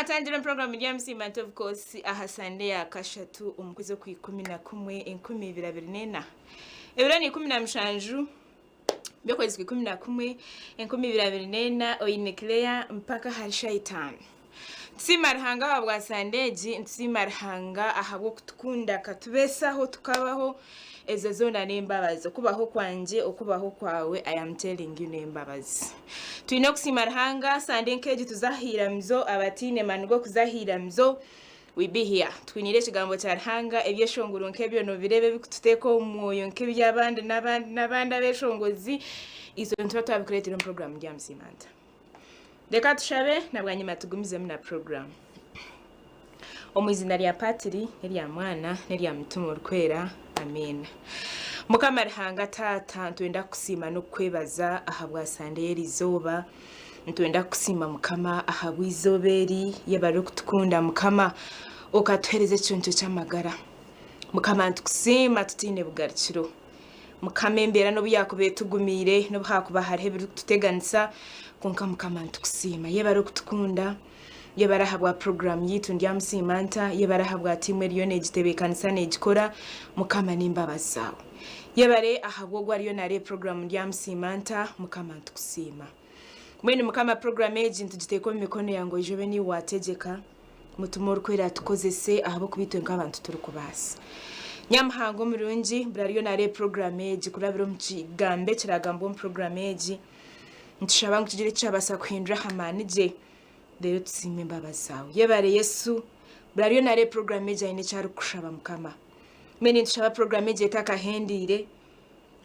Twatangira program Ndyamusiimanta of course aha Sunday ya kashatu omukwezi ku 11/2024 ebiro ni 17 byokwezi ku 11/2024 oyinekleya mpaka harishaitan Nsimarihanga abwa Sunday nsimarihanga ahabwo kutukunda katubesaho tukabaho ezo zona n'embabazi okubaho kwanje okubaho kwawe I am telling you n'embabazi tuino kusimarihanga Sunday nkeji tuzahira mzo abatine mango kuzahira mzo we be here twinire kigambo cya Ruhanga ebyeshonguru nkebyo no birebe bikututeko umwoyo nkebyabandi n'abandi abeshongozi izo ntwa twabikurete no program Ndyamusiimanta Deka tushabe nabwanyima tugumize muna program omwizina lya patiri nelya mwana nelya mutumo rukwera amen Mukama Ruhanga tata ntwenda kusima no kwebaza ahabwa Sunday erizoba ntwenda kusima Mukama ahabwizoberi yebaro kutukunda Mukama okatwereze cyonto cyamagara Mukama ntukusima tutine bugarikiro Mukama embera no buyakube tugumire no bhakuba harihe biri tuteganisa konka Mukama ntukusima yebaro kutukunda yebara habwa program yitu Ndyamusiimanta yebara habwa timu eriyo negitebekanisa negikora Mukama nimbabazawo yebare ahabwo gwariyo nare program Ndyamusiimanta Mukama ntukusima mwene Mukama program agent tugiteko mikono yango ijobe ni wategeka mutumoro kwera tukozese ahabo kubitwe nk'abantu turi kubasa Nyamuhango murungi brariyo nare program age kurabiro mkigambe kiragambo program age ntishabangu tugire cyabasa kwindra hamanije rero tusime mbabazawe yebare Yesu brariyo nare program age ine cyari kushaba Mukama mene ntushaba program age takahendire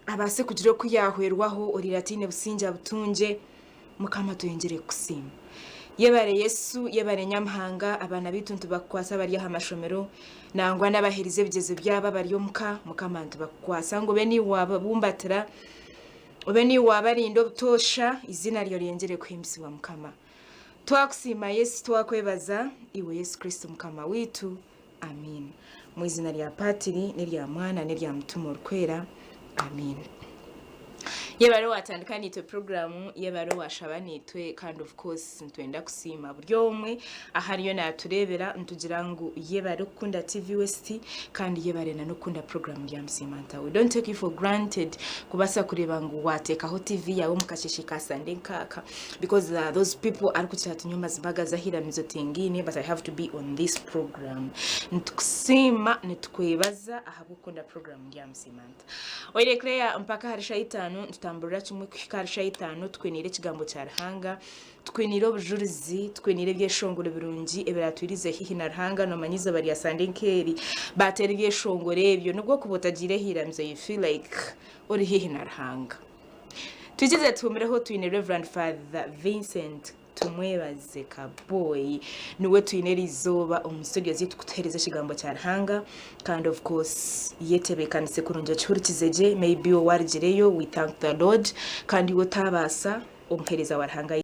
abase kugire kuyahwerwaho oriratine businja butunje Mukama tuyengere kusima yebare Yesu yebare Nyamuhanga abana bituntu bakwasa bari amashomero nangwa n'abaherize bigeze byaba bariyo Mukama bakwasa ngo beni wabumbatira obeni wabarindo butosha izina ryo ryengere kwimsiwa Mukama twakusima Yesu twakwebaza iwe Yesu Kristo Mukama witu amen mu izina rya patiri nelya mwana nelya mutumo rukwera amen yebaro watandika nitwe program yebaro washaba nitwe kind of course ntwenda kusima buryo umwe ahariyo naturebera ntugira ngo yebaro kunda TV West kandi yebare na nokunda program Ndyamusiimanta we don't take you for granted kubasa kureba ngo wateka ho TV yawe mukashishika Sunday kaka because those people are kuchata nyuma zibaga zahira mizo tengine but I have to be on this program ntukusima nitukwebaza ahabukunda program Ndyamusiimanta oire Claire mpaka harishaitan tambura kimwe kwikarisha itano twenire kigambo cya Ruhanga twenire obujurizi twenire byeshongore birungi eberatwirize hihi na Ruhanga no manyiza bari ya Sunday nkeri bateri byeshongore ebyo nubwo kubotagire hiramze you feel like uri hihi na Ruhanga tugize tumireho twine Reverend Father Vincent tumwebaze kaboy niwe twinera izoba umustudio zitu kutereza kigambo cya Ruhanga kind of course yetebekanise kurunja cyurikizeje maybe wargireyo we thank the Lord kandi wotabasa umpereza wa Ruhanga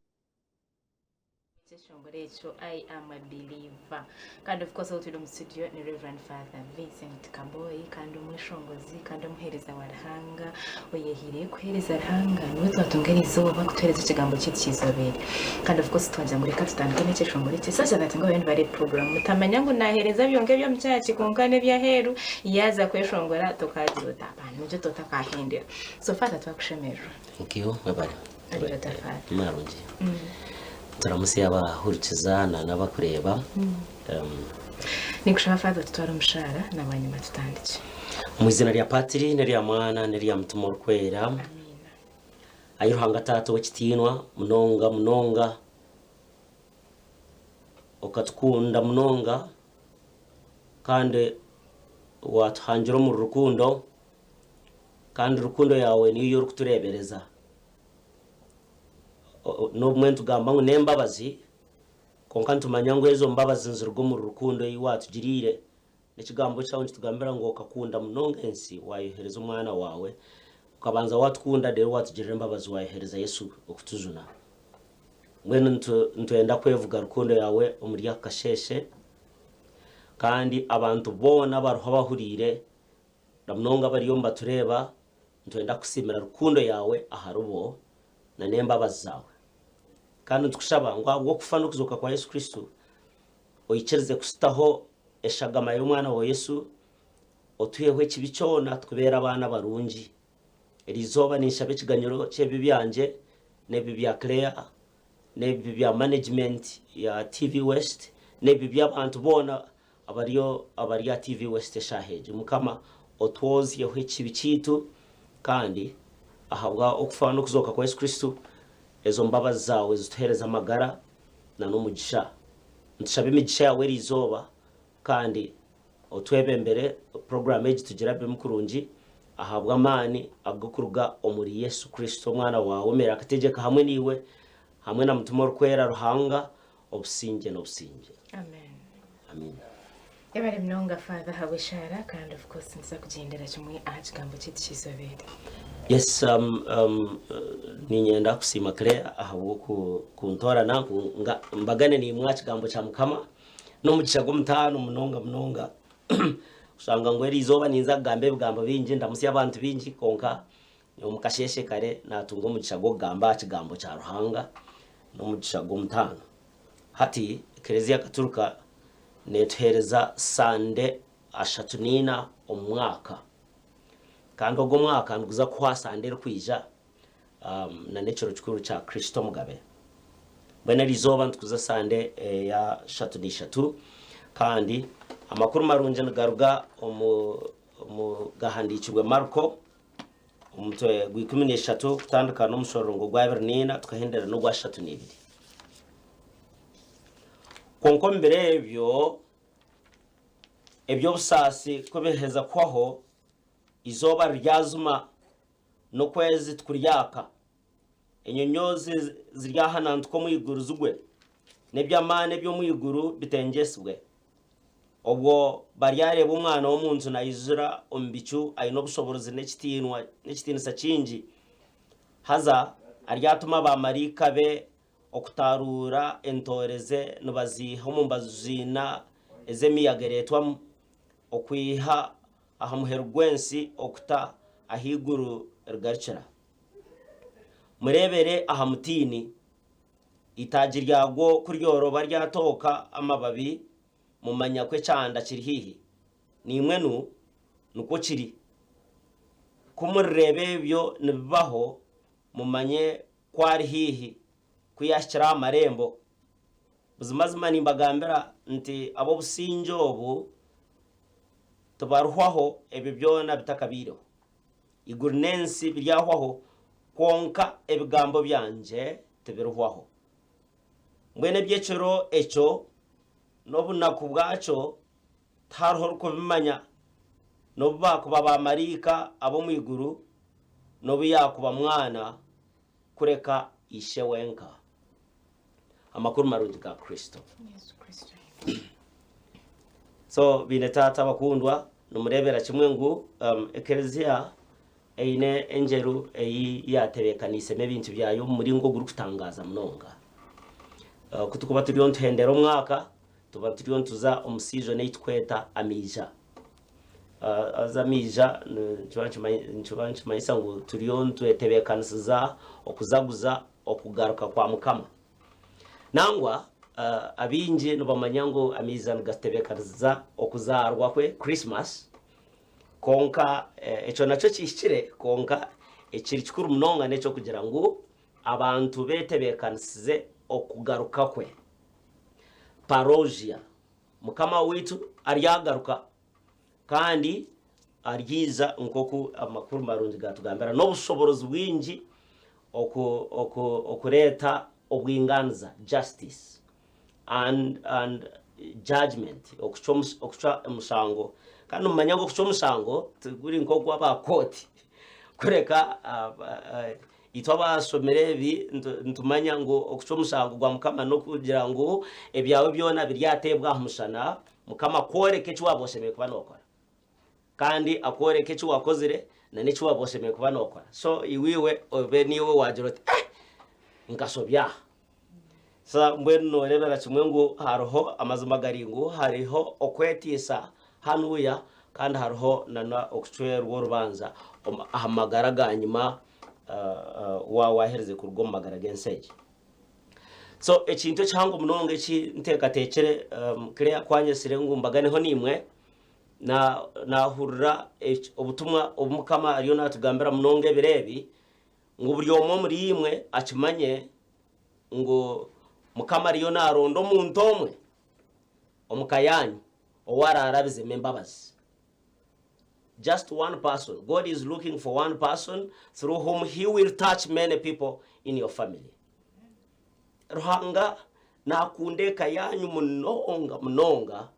I am a believer kind of course tuli mu studio ni Reverend Father Vincent Kaboy kandi umwishongozi kandi umuhereza wa Ruhanga oyehire kuhereza Ruhanga niwe twatungerizo bakutereza kigambo cy'ikizobere kind of course twaje muri katutandike n'cyeshongore cyese ngo bende bare program mutamanya ngo nahereza byonke byo mcyaci konkane bya heru yaza kweshongora tokagira abantu byo totakahindira so Father twakushemeje thank you babare ari tafati marungi turamusiya abahurikiza n'abakureba nikushaba Father tutwara umushara nabanyuma tutandike mu izina rya patiri nelya mwana nelya mutumo rukwera amen ayiruhanga tato wekitinwa munonga okatukunda munonga kandi watuhangira mu rukundo kandi rukundo yawe niyo rukuturebereza no mwentu gamba ngo nembabazi konka ntumanya ngo ezo mbabazi nzirgo mu rukundo yiwatugirire nekigambo cyawe tugambira ngo okakunda munongensi wayohereza umwana wawe ukabanza watukunda rero watugirira mbabazi wayohereza Yesu okutuzuna mwene ntwenda kwevuga rukundo yawe omuri yakasheshe kandi abantu bona baruha bahurire namunonga bariyo mbatureba ntwenda kusimira rukundo yawe aharubo na nembabazi zawe kandi tukushaba ngo kufa no kuzuka kwa Yesu Kristo oyikereze kusitaho eshagama y'umwana wa Yesu otuyeho ekibi kyona tukubera abana barungi erizoba nishabe ekiganyiro ky'ebi byanje n'ebi bya Claire n'ebi bya management ya TV West n'ebi by'abantu bona abari TV West eshaheje mukama otwozyeho ekibi kitu kandi ahabwa okufana okuzoka kwa Yesu Kristo ezo mbabazi zawe zituhereza amagara na n'umugisha ntushabe imigisha yawe rizoba kandi otwebembere program eji tugira bemukurungi ahabwa amani agukuruga omuri Yesu Kristo mwana wawe mera akategeka hamwe niwe hamwe na mutumo rukwera ruhanga obusinge n'obusinge. Amen. Ebare mnonga Father hawishara kandi of course nza kugendera kimwe ahakigambo kitu kizobere. Yes, ninyenda kusima Claire ahabwo kuntora nangu mbagane ni mwakigambo kya Mukama no mugisha gomutano munonga usanga ngo erizoba ninza gambe bugamba bingi ndamusi abantu bingi konka omukasheshe kare natunga mugisha go gamba kigambo kya ruhanga no mugisha gomutano hati Eklezia Gatolika netuhereza sande ashatunina omwaka kandi ogwo mwaka nguza kwa sande rukwija na nekiro kikuru kya Kristo mugabe bene rizoba ntukuza sande ya shatunishatu kandi amakuru marunje ngaruga omu gahandikirwe Marko umutwe gw'13 kutandika no mushorongo gwa 2 tukahendera no gwa 32 konko mbere ebyo busasi kubeheza kwaho izoba ryazuma no kwezi tukuryaka enyonyozi ziryahana ntuko mwiguru zugwe nebyamane byo mwiguru bitengeswe obwo baryareba umwana wo munzu nayizura ombicu ayino bushoborozi n'ekitinisa kingi haza aryatuma ba marika be okutarura entoreze nubaziha mu mbazina ezemiyageretwa okwiha ahamuherugwensi okuta ahiguru ergarchera murebere ahamutini itagiryago kuryoroba ryatoka amababi mumanya kwe cyanda kiri hihi nimwe nuko kiri kumurebe byo nibaho mumanye kwari hihi kuyashira amarembo buzimazima nimbagambira nti abo businjobu tubaruhwaho ebibyona bitakabiro igurnensi biryahwaho konka ebigambo byanje tebiruhwaho mwene byecero echo nobunaku bwaco taruho kubimanya nobubakuba ba marika abo mwiguru nobuyakuba mwana kureka ishe wenka amakuru marungi ga Kristo. Yesu Kristo. So bine tata bakundwa numurebera kimwe ngu Eklezia eine enjeru eyi yatebekanise mebintu byayo muri ngo guru kutangaza mnonga kutukuba turiyo ntendero mwaka tuba turiyo ntuza omusijo neitweta amija azamija nchubanchi maisa ngo turiyo ntwetebekanisiza okuzaguza okugaruka kwa Mukama nangwa abinje nubamanya ngo amiza ngatebekaniza okuzarwa kwe Christmas konka echo nacho kishire konka ekiri kikuru mnonga necho kugira ngo abantu betebekanisize okugaruka kwe parosia Mukama witu aryagaruka kandi aryiza nkoku amakuru marungi gatugambira no bushoborozi bwingi okureta obwinganza justice and judgment okuchwa musango kandi umanya ngo kuchwa musango tuguri nkoku abakoti kureka itwa basomere bi ntumanya ngo okuchwa musango gwa Mukama no kugira ngo ebyawe byona biryatebwa mushana Mukama koreke cyo waboshemeye kuba nokora kandi akoreke cyo wakozire na n'icyo waboshemeye kuba nokora so iwiwe obe niwe wagirote ngasobya sa mbweno rebera kimwe ngo haroho amazuma garingo hariho okwetisa hanuya kandi haroho nana okucwerwa urubanza ahamagara ganyuma wahereze kurwo magara genseje so ekintu kyangu munonga nteekateekere kireya kwanyesire ngu mbaganeho nimwe nahurira obutumwa obumukama ariyo natugambira munonga ebireebi ngu buri omwe muri imwe akimanye ngu mukama ariyo naronda omuntu omwe omukayanyu owararabizemu embabazi. Just one person. God is looking for one person through whom he will touch many people in your family. Ruhanga nakunde kayanyu munonga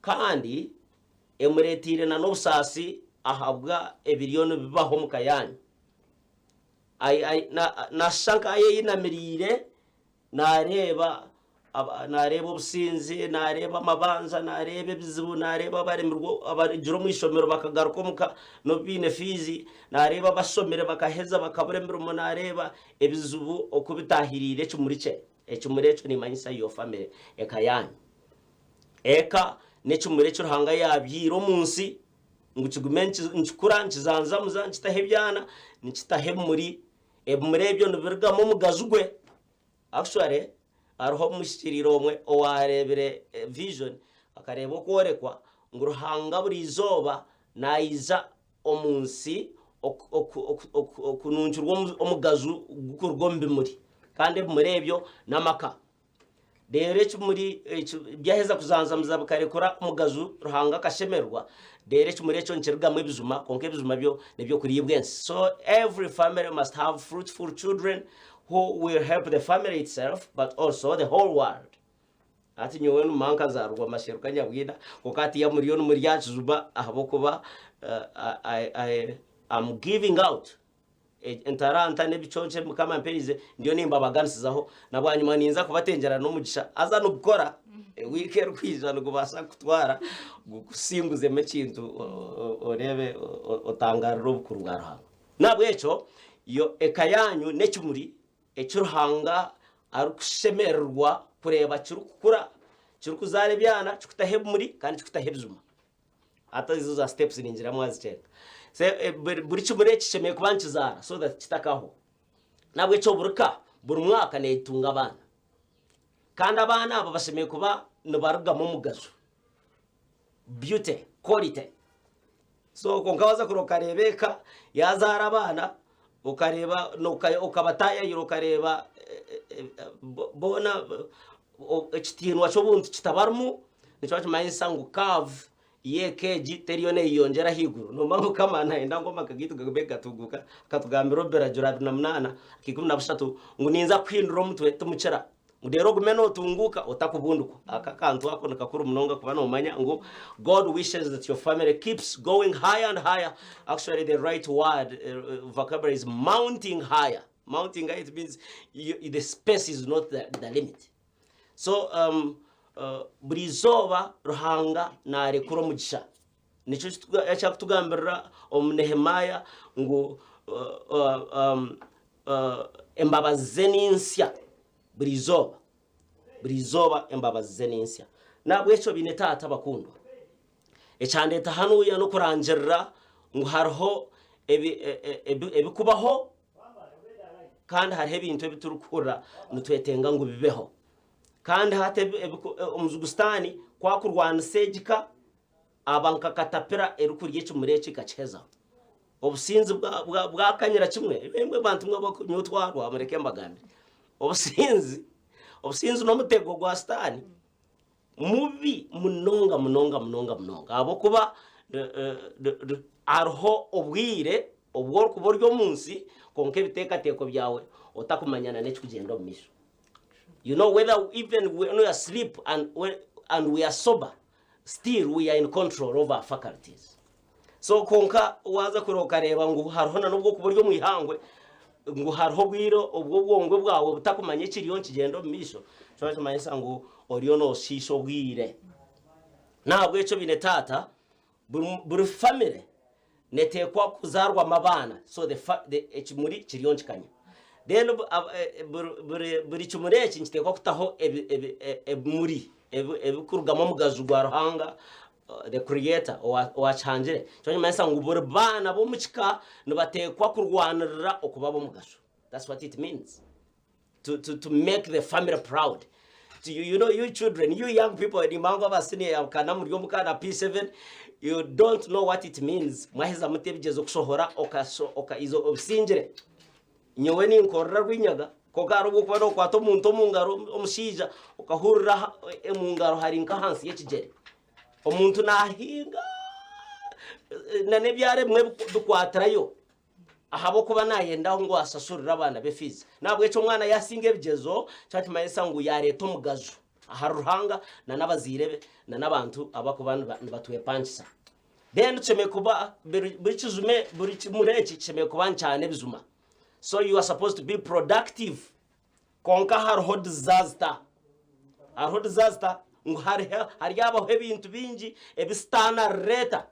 kandi emuretire na n'obusaasi ahabwa ebiryono bibaho mu kayanyu. Nashanka yinamirire nareba obusinzi, nareba amabanza, nareba ebizibu, nareba abarijiro mu ishomero bakagaruka muka no bine fizi, nareba abasomere bakaheza bakabura emirimo, nareba ebizibu okubitahirire ekimuri ekyo nimanyisa iyo family ekayanyu. Eka n'ekimuri ekyo Ruhanga yabyire omunsi ngu kigume nkikura nkizanzamuza nkitahe ebyana nkitahe ebimuri ebyo nibirigamo omugazi gwe. Actually ariho mushikiriro omwe owarebere vision akareba okworekwa ngu Ruhanga buri izooba naiza omunsi okununchirwa omugazi gukurwa omu bimuri kandi ebimuri ebyo n'amaka. Rero ekimuri byaheza kuzanzamuza bikarekura omugazi Ruhanga akashemerwa. Rero ekimuri ekyo nikirigamu ebizuma konka ebizuma byo nibyo kuribwa ensi. So every family must have fruitful children who will help the family itself, but also the whole world. Ati nyowe numanka zarwa masheruka nyabwina kokati ya muriyo muri yakizuba ahabokuba I'm giving out entaranta nebichonche mukama mperize ndiyo nimba baganisizaho nabwanyuma ninza kubatengera n'umugisha aza no gukora weekend kwiza no kubasa kutwara gusimbuze mekintu orebe otangariro bukuru bwa Ruhanga. Nabwo ekyo yo ekayanyu nekimuri ekiruhanga arukushemerwa kureba kirukukura kirukuzara ebyana kikutahe muri kandi kikutahe ebizuma ata izo za steps ningira mwaziceka se buri kimuri ekishemeye kubankizara so that kitakaho. Nabwo ekyo buri mwaka netunga abana kandi abana abo bashemeye kuba nibarugamo omugazo beauty quality. So konkawaza kuroka Rebeka yazara abana ukareba ukabataya yiro ukareba bona ekitinwa cy'obuntu kitabarmu nicyo kimanyisa ngu cave yekeji teriyone yongera higuru no mangu kama naenda ngoma kagitu gabeka tuguka katugambira obera jura 8 13 ngo ninza kwindura omutwe tumucera ngudero gumeno tunguka otakubunduka akakantu wako nakakuru munonga kubana umanya ngo God wishes that your family keeps going higher and higher. Actually the right word vocabulary is mounting higher. Mounting higher, it means the space is not the limit. So burizoba Ruhanga narekura mugisha nico cyakutugambira Omunehemaya ngo embabaze n'insya burizoba embabaze n'insya. Nabwo ekyo bine tata bakundwa ekyandeta hanuya no kurangirira ngo hariho ebikubaho kandi hariho ebintu ebiturukura nitwetenga ngo bibeho kandi hate omuzugustani kwa kurwana segika abanka katapira erukuri y'ekimuri ekikakiheza obusinzi bwakanyira kimwe bemwe bantu mwe nyotwarwa amureke mbagambe obusinzi n'omutego gwa stani mubi munonga abo kuba arho obwire kuboryo munsi konke bitekateko byawe otakumanyana n'ekigenda omisho. You know, whether even when we are asleep and we are sober, still we are in control of our faculties. So konka waza kuroka reba ngo hariho na nubwo kuboryo mwihangwe ngo hariho bwiro ubwo bwongwe bwawe butakumanye kiriyo kigenda omisho cyo cyamanyisa ngo oriyo no shisho bwire. Nabwo echo bine tata buri family netekwa kuzarwa amabana so the ekimuri kiriyo kikanya then buri kimuri eki kitekwa kutaho ebimuri ebikurugamo mugazu gwa Ruhanga the creator wachangire cyo nyamanyisa ngo buri bana bo mukika nibatekwa kurwanirira okuba bo mugazu. That's what it means. to make the family proud. You know, you children, you young people, in Imanga Basini, Kanamuryomuka, P7, you don't know what it means. Maheza Mutebjes Oksohora, Oka izo Sinjere. Nyoweni Nkorra Winyaga, Kokaro Wukano, Quatomuntomungaro, Omsija, Okahura, Emungaro, Harinka Hans, Yetjeri. Omuntuna Hinga Nanebiare Mwebuquatrayo. Ahabo kuba nayenda ngo asasurira abana befizi nabwo eco mwana yasinge bigezo cyati mayesa ngo yareta umugazo aharuhanga na nabazirebe na nabantu abakubana batuye panchisa then cheme kuba burichizume burichimureki cheme kuba cyane bizuma. So you are supposed to be productive konka harho disaster ngo hari yabaho ebintu bingi ebistana reta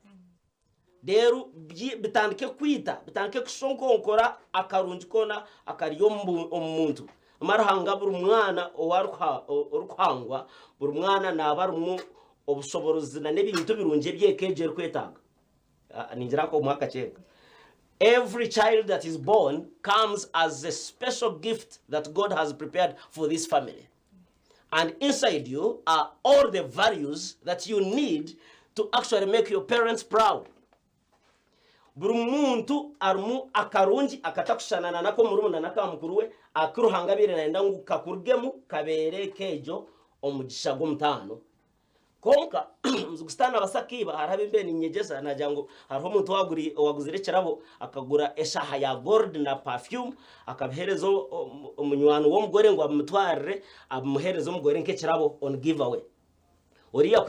deru bitandike kwita bitandike kusonkonkora akarungi kona akariyo omuntu marahanga buri mwana orukwangwa buri mwana nabarumu obusoborozi na nebintu birunje byekejere kwetanga ningira ko mwaka cyenga. Every child that is born comes as a special gift that God has prepared for this family, and inside you are all the values that you need to actually make your parents proud. Burumuntu armu akarungi akatakushanana nako murumuna nakamukuruwe akuruhangabire naenda ngo kakurgemu kabere kejo omugisha gomtano konka mzugustana basakiba harabe ni nyegeza najango hariho umuntu waguzire kirabo akagura eshaha ya gold na perfume akabiherezo omunywano wo mugore ngo amutwarire amuherezo mugore nke kirabo on giveaway. Oriya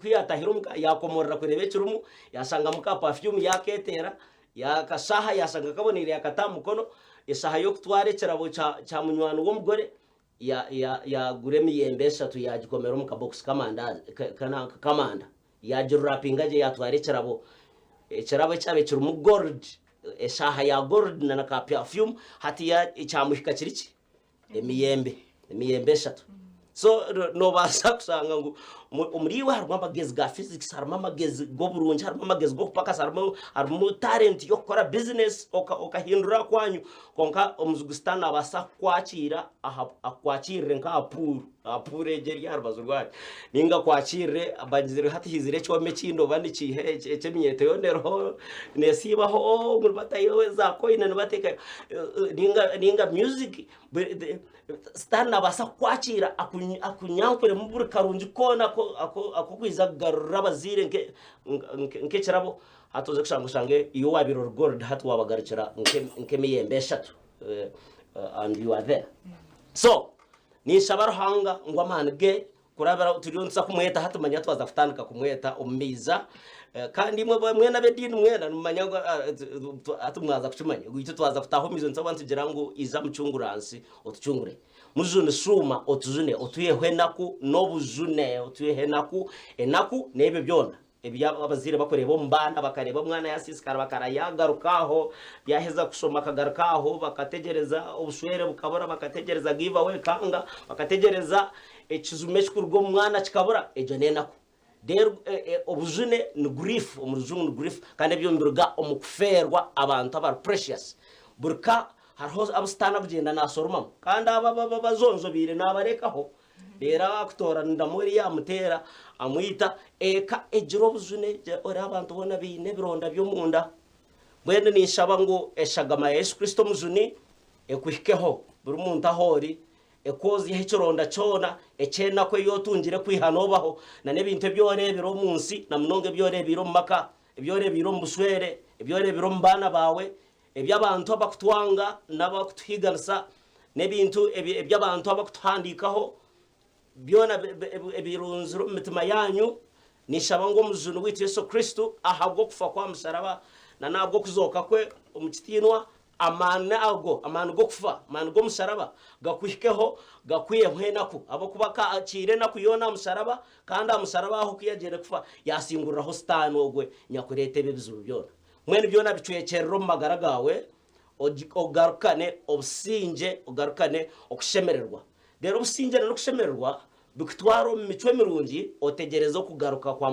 kwiyatahira umuka yakomorera kurebe kirumu yasanga muka perfume yaketera yakashaha yasanga kabonire yakatamukono isaha yo kutware kirabo cha munywano wo mugore ya guremi yembesha tu yagikomera muka box kamanda yajirapingaje yatware kirabo cyabe kirumu gold isaha ya gold na ka perfume hati ya cyamuhika kiriki emiyembe shatu. So no basa kusanga ngo umuriwe harimo amagezi ga physics harimo amagezi go burungi harimo amagezi go kupaka harimo talent yo gukora business okahindura kwanyu konka omuzugustana basa kwakira akwakirire nka apure geri harbazurwa ninga kwakirire abagizire hatihizire cyome kindo bandi kihe cyemyete yonero nesibaho ngurubatayo za coin bateka ninga music stana basa kwakira akunyankure mu buri karungi kona ako kwizagarura abazire nke kirabo hatoze kushange iyo wabiro gold hatu wabagarikira nke miyembe eshatu and you are there. So ni shabaruhanga ngo amange kurabara turiyonsa kumweta hatu manya twaza kutandika kumweta omiza kandi mwe nabedini mwena numanya atumwaza kuchumanya guhita twaza kutaho mizo nsabantu girango iza mucunguransi otucungure muzune suma otuzune otuye henaku nobuzune otuye henaku enaku nebe byona ebya abazire bakoreba mbana bakareba mwana yasisikara bakarayagarukaho yaheza kusoma kagarukaho bakategereza obuswere bukabora bakategereza giveaway kanga bakategereza ekizume kikurgo mwana kikabora ejo nenaku der obuzune ni grief omuzungu ni grief kandi byo mbiruga omukuferwa abantu abar precious burka harho abustana bugenda nasoroma kandi aba bazonzo bire nabarekaho dera akutora ndamuri yamutera amwita eka ejiro buzune ora abantu bona bine bironda byo munda bwende nishaba ngo eshagama Yesu Kristo muzuni ekuhikeho buri muntu ahori ekozi yechironda chona echena kwe yotungire kwihanobaho na nebintu byore biro munsi na munonge byore biro maka byore biro mbuswere byore biro mbana bawe ebyabantu abakutwanga nabakutuhigansa nebintu ebyabantu abakuthandikaho byona ebirunziro mitima yanyu nishaba ngo muzunu witwa Yesu Kristo ahabwo kufa kwa musaraba na nabwo kuzoka kwe omukitinwa amana go kufa amana go musaraba gakwihikeho gakwiye mwenaku abo kubaka akire na kuyona musaraba kandi amusaraba aho kiyagere kufa yasinguriraho stano ogwe nyakurete bibizuru byona mwene byona bicuyekerero magaragawe ogarukane obusinje ogarukane okushemererwa rero obusinje no kushemererwa bikutwaro michwe mirungi otegerezo kugaruka kwa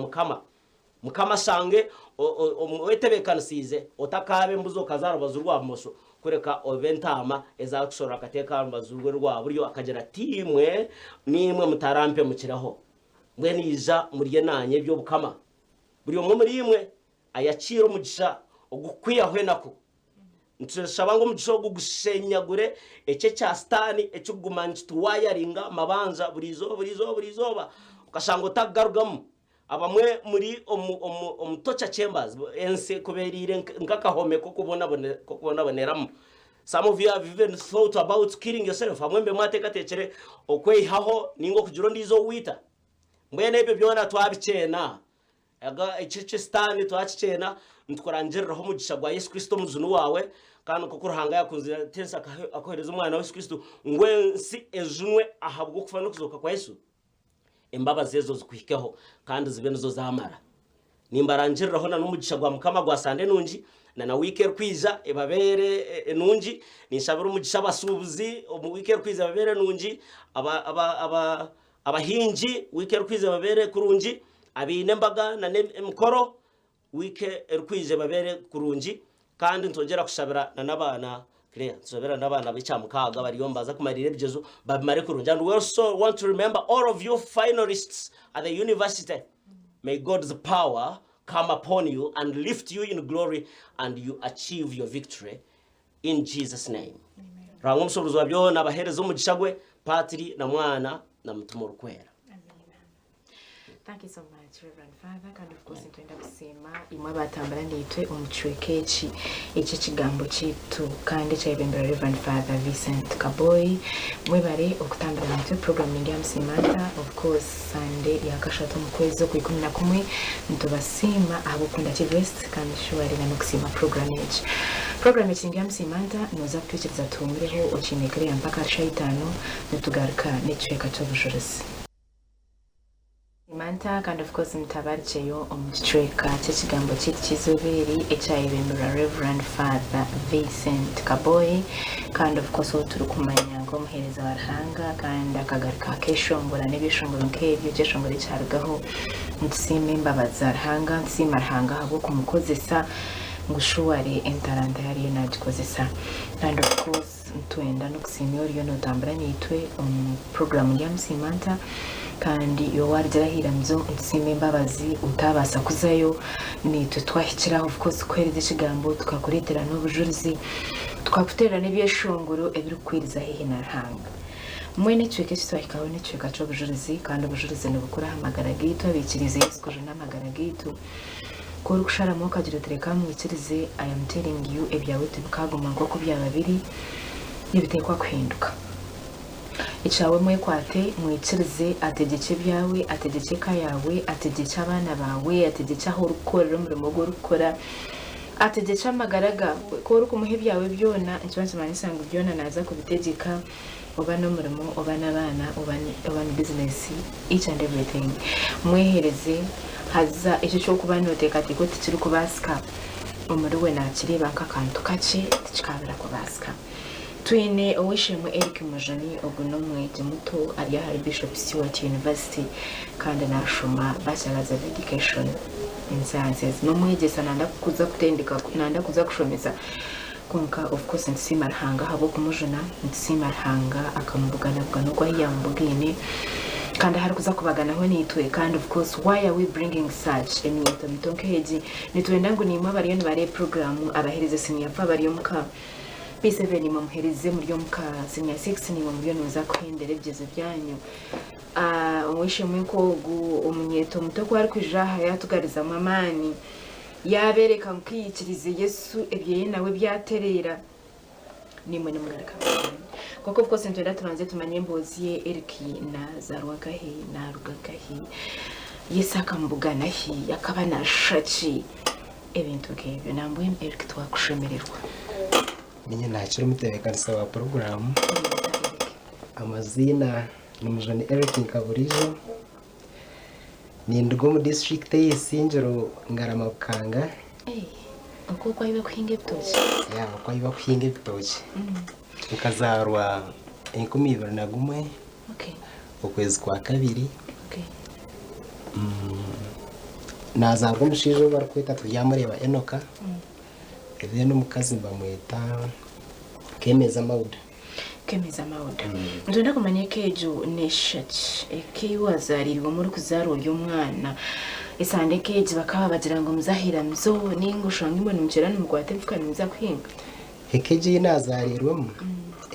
mukama sange wetebekana size otakabe mbuzo kazaro bazurwa mosho kureka oventama ezakushora akateka mbazurwe rwa buryo akagera timwe nimwe mutarampe mukiraho mwe niza muriye nanye byo bukama buri umwe muri imwe ayaciro mugisha ogukwiyaho nako ntushaba ngo mugisha ogushenyagure ece cha stani ece gumanchi tuwayaringa mabanza burizoba ukashanga utagarugamo abamwe muri omutocha chambers ense kuberire ngakahome ko kubona boneramo. Some of you have even thought about killing yourself. Amwembe mwatekatechere okwehaho ningo kujiro ndizo wita mwene ebyo byona twabicena aga icece stani twacicena ntkoranjeraho mugisha gwa Yesu Kristo muzunu wawe kandi kukurahanga yakunze tensa akohereza umwana wa Yesu Kristo ngwe si ejunwe ahabwo kufa no kuzoka kwa Yesu imbaba zezo zikuhikeho kandi zibe nizo zamara nimbaranjeraho na numugisha gwa mukama gwa sande nunji na weekend kwiza ebabere nunji nishabira umugisha basubuzi mu weekend kwiza babere nunji abahinji weekend kwiza babere kurunji abine mbaga na mkoro weekend kwiza babere kurunji kandi ntongera kushabira na nabana clear tusabira nabana bicamuka bariyo mbaza kumarire byezo babimare kurunji. And we also want to remember all of you finalists at the university. May God's power come upon you and lift you in glory and you achieve your victory in Jesus name. Amen. Rango msobuzo wabyo nabahereza umugishagwe patiri na mwana na mtumo rukwera. Thank you so much, Reverend Father. And of course, ntwenda kusema imwe batambara nditwe umuchwekechi iki kigambo kitu kandi cyabembera Reverend Father Vincent Kaboyi mwebare okutambara nditwe program Ndyamusiimanta of course Sunday yakashatu mu kwezi ku 11 ntubasima abo kunda West kandi shuari na kusima program yechi Ndyamusiimanta noza kwikiriza tumreho okinekere mpaka shaitano ntugaruka n'icweka cy'ubujurisi Manta kind of course mtabarcheyo omuchweka chekigambo kizoberi ekyayebembera Reverend Father Vincent Kaboyi kind of course oturukumanya ngo muhereza barhanga kandi akagaruka keshongora nebishongoro nkebyo cyeshongoro cyargaho ntsimbe mbabaza barhanga ntsima barhanga abo kumukozesa ngushuwari entaranda yari nagikozesa and of course ntwenda no kusimyori no tambara nitwe program Ndyamusiimanta kandi yo warjirahira mzo ntsime mbabazi utabasa kuzayo nitwe twahikira of course kwereza ikigambo tukakuretera n'ubujurizi twakutera n'ebyeshongoro ebirukwiriza hehe na hanga mwene tweke twahikaho n'icweka cyo bujurizi kandi ubujurizi no gukora hamagara gitu abikirize Yesu kuje n'amagara gitu kuri kushara mu kagira tereka mwikirize I am telling you ebyawe tubikaguma ngo kubyababiri nibitekwa kwihinduka icawe mwekwate mwikirize ategeke byawe ategeke kayawe ategeke abana bawe ategeke aho rukorera umurimo go rukora ategeke amagaraga ko rukumuhe byawe byona ikibanza manisanga byona naza kubitegeka oba no murimo oba nabana oba ni business each and everything mwehereze haza icyo cyo kubanoteka tiko tikiri kubaska umuriwe nakireba kakantu kace tikabira kubaska twine owishimwe Eric Mujani ogunomwe muto ari ya Bishop Stewart University kandi nashoma bachelor's of education in sciences no mwegesa nanda kuza kutendeka nanda kuza kushomeza konka of course nsima hanga habo kumujuna nsima hanga akamubugana bwa no yambugine kandi hari kuza kubaganaho nitwe kandi of course why are we bringing such emito mitonkeji nitwenda ngo nimwe bariyo bare program abahereze senior fa bariyo muka P7 muhereze muri muka senior 6 ni mu noza kwendere byezo byanyu umwishimwe ko umunyeto muto kwari kwijaha yatugariza mamani yabereka mukiyikirize Yesu ebye nawe byaterera nimwe n'umwarika koko bwose ntwenda turanze tumanye mboziye Eriki na zarwagahe na rugagahe Yesaka mbugana hi yakaba na shachi ebintu kebyo nambwe Eriki twakushemererwa ninye nakira umutekanisa wa program amazina n'umujani Eric Kaburijo ni ndgo mu district y'Isingiro Ngarama Bukanga uko kwa iba kuhinga bitoki ya kwa iba kuhinga bitoki ukazarwa 2021 okay ukwezi kwa kabiri okay nazarwa mushijo barakwita tuyamureba Enoka eve no mukazi mbamwita kemeza mauda ndenda kumanya kejo neshach ekiwazalirwa muri kuzaro y'umwana isande keje bakaba bagira ngo muzahira mzo ningushanga imwe numukera numugwate mfukana muza kwinga ekeje inazarirwamo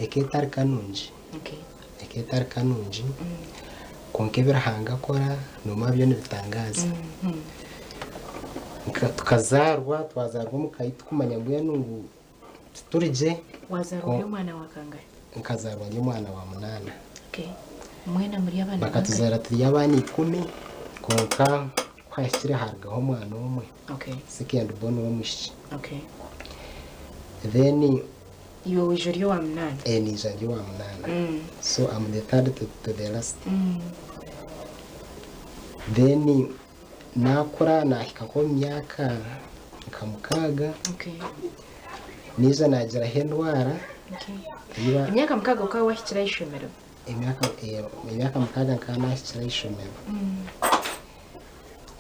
eketari kanunji okay eketari kanunji konke birahanga kora numa byo nibitangaza tukazarwa twazarwa mukayita kumanya mbuya nungu turije wazarwa y'umwana wakanga nkazarwa y'umwana wa 8 okay mwena muri abana bakatuzara turi abana 10 konka kwashire hargaho umwana umwe okay second born wo mushi okay then yo ijori wa 8 ni ijori wa 8 so I'm the third to the last then nakora nahika ko myaka nkamukaga okay niza nagira hendwara okay imyaka mukaga ukawa wahikira ishomero imyaka mukaga nkana hikira ishomero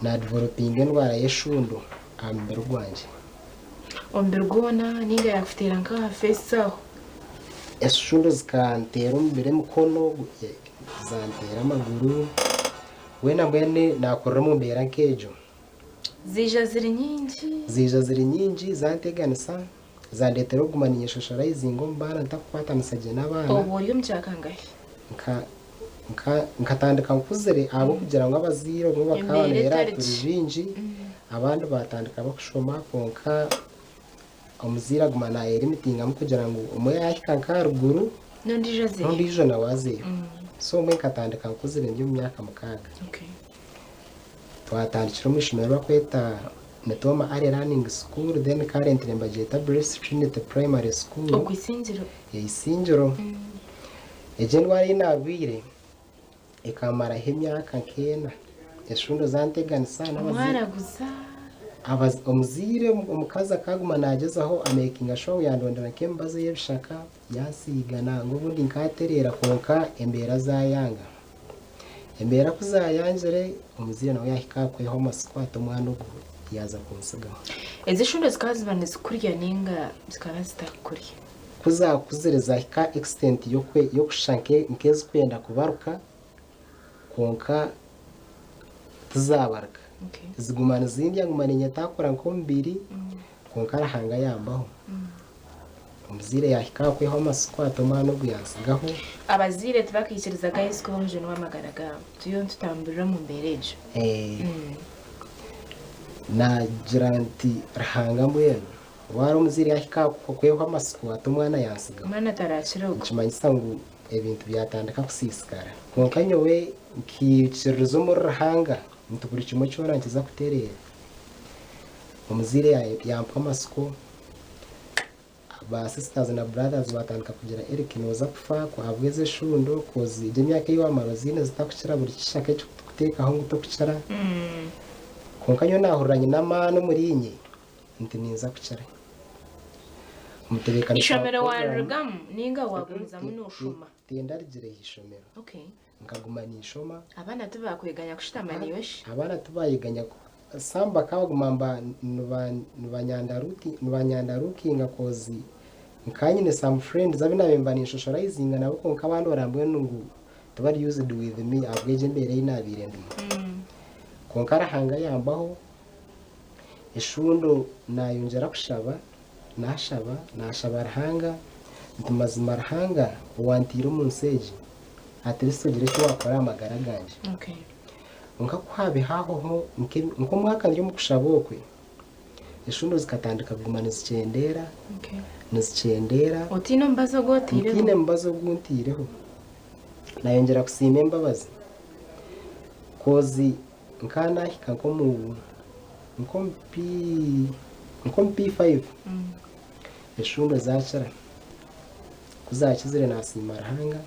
na developing indwara y'eshundu ambere rwanje ombirgona ninga yakufitira nka fesaho eshundu zikantera umbere mukono zantera amaguru wena mwene nakorera mu mbera nkejo zija ziri nyingi zanteganisa zandetera kugumanya socializing mbana ntakwata misage n'abana oburi umcyakangahe nkatandika nkuzere abo kugira ngo abaziro ngo bakabonera turibinji abandi batandika bakushoma konka omuzira gumana yeri mitinga kugira ngo umwe yahika nkaruguru nondijo nawaze so mwe katandika nkuzere ndi mu myaka mukaga okay twatandikira mu ishimero bakweta Netoma ari running school then currently mbageta Blessed Trinity Primary School okwisinjiro isinjiro ejenwari nabwire ikamara hemyaka nkena eshundo zanteganisa n'abazira omuzire omukaza kaguma nagezaho amaking show yandondera kembaze yebishaka yasigana ngo bundi nkaterera konka embera zayanga embera kuzayangere omuzire nawe yahika kweho masquat omwana ugu yaza kunsigaho ezishundo zikazibana zikurya ninga zikaba zitakurya kuzereza hika extent yo kushanke nkezi kwenda kubaruka konka tuzabarka okay zigumana zindi ngumana nyatakora nko mbiri konka rahanga yambaho omuzire yahika kweho masquat omwana ugu yansigaho abazire tubakikirizaga isiko bamuje no bamagaraga tuyo tutamburira mu mberejo na giranti rahanga mbwenu wari omuzire yahika kweho amasquat omwana yansigaho umwana tarakira uko kimanyisa ngo ebintu byatandika kusisikara konka nyowe nkikirizo mu rahanga ntuburi kimwe cyona nkiza kuterera omuzire yampa amasiko ba sisters na brothers batandika kugira erikinoza kufa ko abweze shundo kozi imyaka y'amarozine zitakukira buri kishaka cyo guteka aho ngutokukira konka nyo nahuranye n'amano murinye ntininza kucara umutegekana ishomero warugam ninga wagumiza munoshuma tenda rigire hishomero okay nkaguma nishoma abana tubakweganya kushitamana yoshi abana tubayiganya samba kagumamba nubanyandaruki ngakozi nkanyine some friends abinabembanisha socializing nabo konka abandi barambwe nungu tubari used with me abweje mbere y'inabire ndimo konka rahanga yambaho eshundo nayongera kushaba nashaba rahanga ntumazima rahanga wantira umunseji aterisogere cyo wakora amagara ganje okay nka kwabe haho nko mwaka ryo mukushabokwe eshundo zikatandika gumana zicendera okay nizicendera otino mbazo gotire ntine mbazo guntireho nayongera kusima imbabazi kozi nkana hika nko mu nkompi 5 eshundo zacara kuzakizire nasima rahanga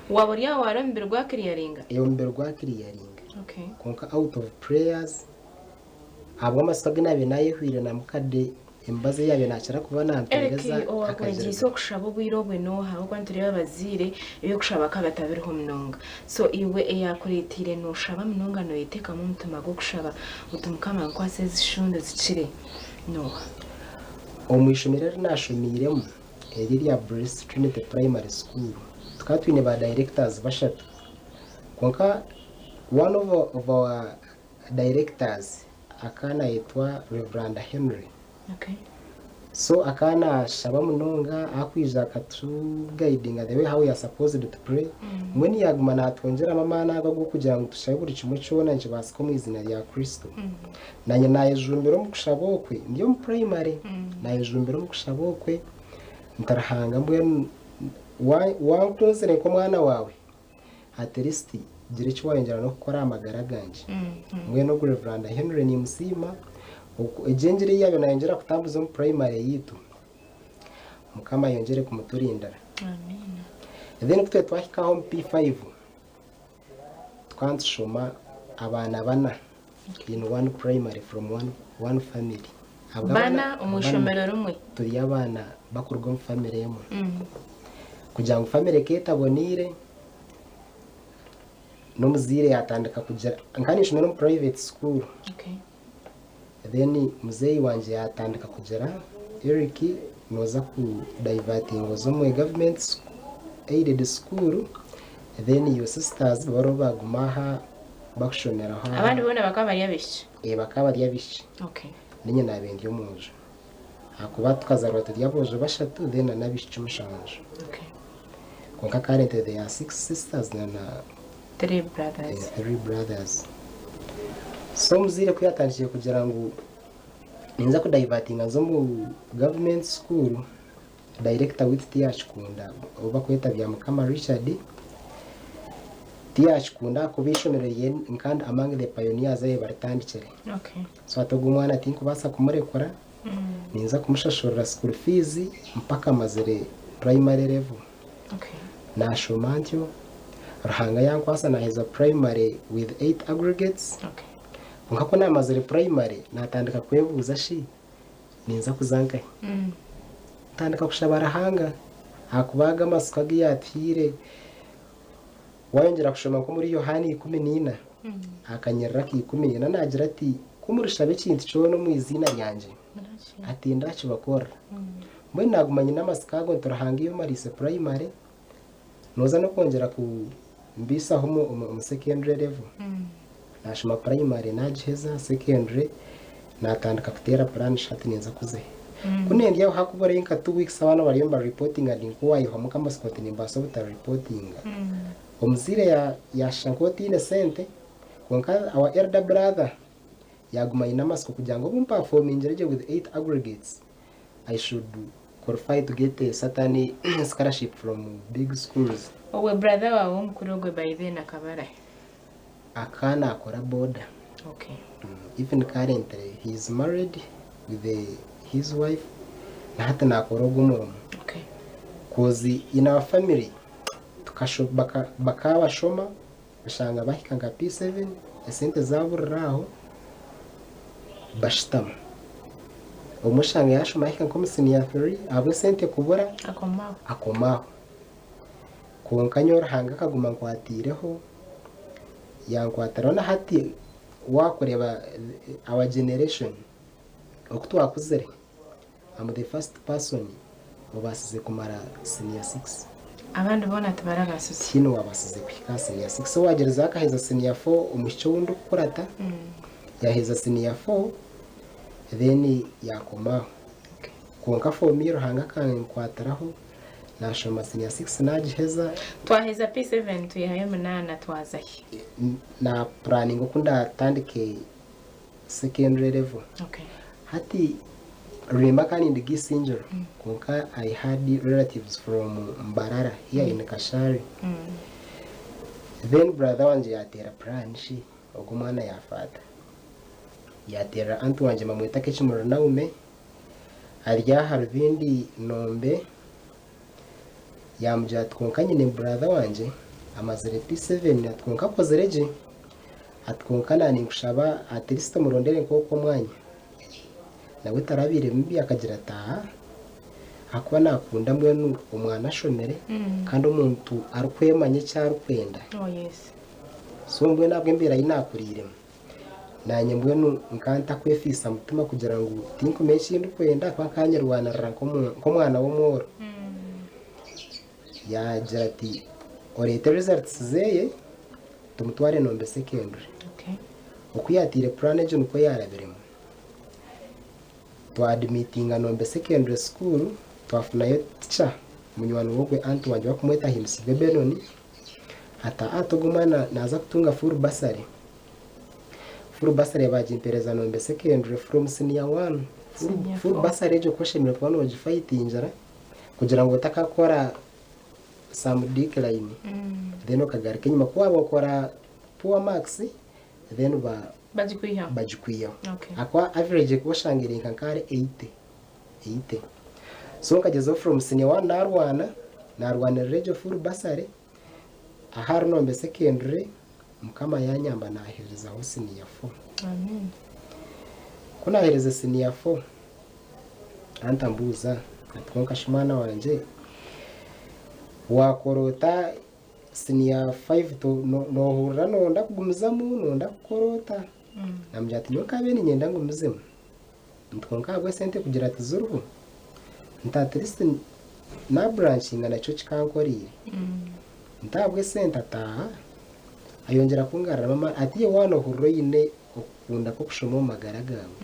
waburiya warambirwa kiriyaringa yomberwa kiriyaringa okay konka out of prayers abo amasaga nabe nayehwire na mukade embaze yabe nacara kuba nampegeza akagiso kushabo bwirobwe no haho kwantire babazire iyo kushaba kabatabiriho mnonga so iwe eyakuretire no shaba mnonga no yiteka mu mutuma go kushaba utumukama kwase zishunde zicire no omwishomerera nashomiremo eririya Blessed Trinity Primary School tukatwine ba directors bashatu konka one of our directors akana yitwa Reverend Henry. Okay. So akana shaba munonga akwija katu guiding the way how we are supposed to pray. Mwini yaguma natwongera amana go kugira ngo tushabe buri kimwe cyona nje basiko mu izina rya Kristo. Nanye nayejumbero mu kushabokwe ndiyo mu primary nayejumbero mu kushabokwe ntarahanga mbwe wankuzere ko mwana wawe atelisti gira cyo wayongera no gukora amagara ganje. Mwe no Reverend Henry ni musima ejengere yayo nayongera kutambuza mu primary yitu mukama yongere kumuturindara. Amen. Then kutwe twahikaho mu P5 twanshoma abana bana in one primary from one family. Bana umushomero rumwe turi abana bakurwa mu family yemo kugira ngo family ketabonire no muzire yatandika kugira nkanisho no private school. Okay. Then muzeyi wanje yatandika kugira Eric noza ku diverting zo mu government aided school. Then your sisters baro bagumaha bakushonera ha abandi bona bakaba bari yabishi bakaba bari yabishi. Okay. Ninye nabendi yo munju akuba tukazarwa turiyaboje bashatu then nabishi cyumushanje. Okay. Konka currently there are 6 sisters na 3 brothers. 3 brothers. So muzire kuyatangiye kugira ngo ninza ku diverting zo mu government school director with TH Kunda oba kweta bya Mukama Richard TH Kunda kubishonere nkandi among the pioneers aye baritandikire. Okay. So atogumwana ati kubasa kumurekora ninza kumushashorera school fees mpaka mazere primary level. Okay. Na shomantyo rahanga yankwasa na heza primary with 8 aggregates. Okay. Nkako na mazere primary natandika kwebuza shi ninza kuzanka tandika kushabara hanga akubaga amasuka giyatire wayongera kushoma ko muri Yohani 14 akanyerera ki 14 nagira ati kumurusha bekintu cyo no mu izina ryanje ati ndacho bakora mwe nagumanye n'amasuka go turahanga iyo marise primary noza no kongera ku mbisa ho mu secondary level. Nashoma primary najiheza secondary natandika kutera plan shati neza kuze kunende yaho hakubora inka 2 weeks abana bari yomba reporting andi kuwa yo hamwe kama Scott ni mbaso buta reporting omuzire ya shankoti innocent konka our elder brother yaguma ina masko kugira ngo bumpa performing with 8 aggregates I should qualify to get a certain scholarship from big schools. Owe brother wawe mkurogwe by then akabara akana akora border. Okay. Even currently he is married with his wife na hata na akorogo umurumu. Okay. Cause in our family tukashobaka bakaba shoma bashanga bahikanga P7 esente zaburiraho bashitama umushanga yashoma hikanga ko senior 3 abo sente kubura akomaho konkanyora hanga kaguma kwatireho yankwatara na hati wakoreba our generation okutwa kuzere am the first person obasize kumara senior 6 abandi bona tubara basusi kino wabasize kwika senior 6 so wagereza akaheza senior 4 umushyo wundi kukurata yaheza senior 4 then yakomaho konka formiro hanga kankwataraho nashoma senior 6 najiheza twaheza P7 tuyahaye munana twazahi na planning ukunda tandike secondary level. Okay. Hati remember kan in the Gisinjoro konka I had relatives from Mbarara here in Kashari. Then brother wanje yatera plan shi ogumana yafata yatera antu wanje mamwita kechimuro naume arya harvindi nombe yamja tkonkanye ne brother wanje amazere P7 atkonka kozereje atkonkana ni kushaba atirista murondere nkoko mwanya nawe tarabire mbi akagira taha akuba nakunda mbwenu umwana shomere kandi umuntu arukwemanye cyarupenda. Oh yes. So mbwe nabwe mbera yinakurire nanye mbwenu nkanta kwefisa mutima kugira ngo tinko meshi ndukwenda kwa kanyarwana ranko ko mwana wo moro yagira ati orete results zeye tumutware nombe secondary okuyatire plan ejo nuko yarabiremo twadmitinga nombe secondary school twafunayo teacher munywani wogwe anti wanje bakumweta himsi bebenoni hata atogumana naza kutunga full basari bajimpereza nombe secondary from senior 1 full basari ejo koshemira twano wajifightingira kugira ngo takakora some decline then okagarika nyuma kwa bakora poor marks then bajikwiya akwa average kubashangira inkankare 80 so kagezo from senior 1 narwana rejo full basari ahari nombe secondary mukama yanyamba nahereza ho senior 4 amen kuna hereza senior 4 antambuza atkonka shimana wanje wakorota senior 5 to no hurra no ndakugumizamu no ndakorota namjati nyoka bene nyenda ngumuzemu ntkonka bwe sente kugira tizuru ntatriste na branching na cyo kikankorire ntabwe sente ataha ayongera kungarara mama atiye wano hurro yine okunda ko kushoma magara gawe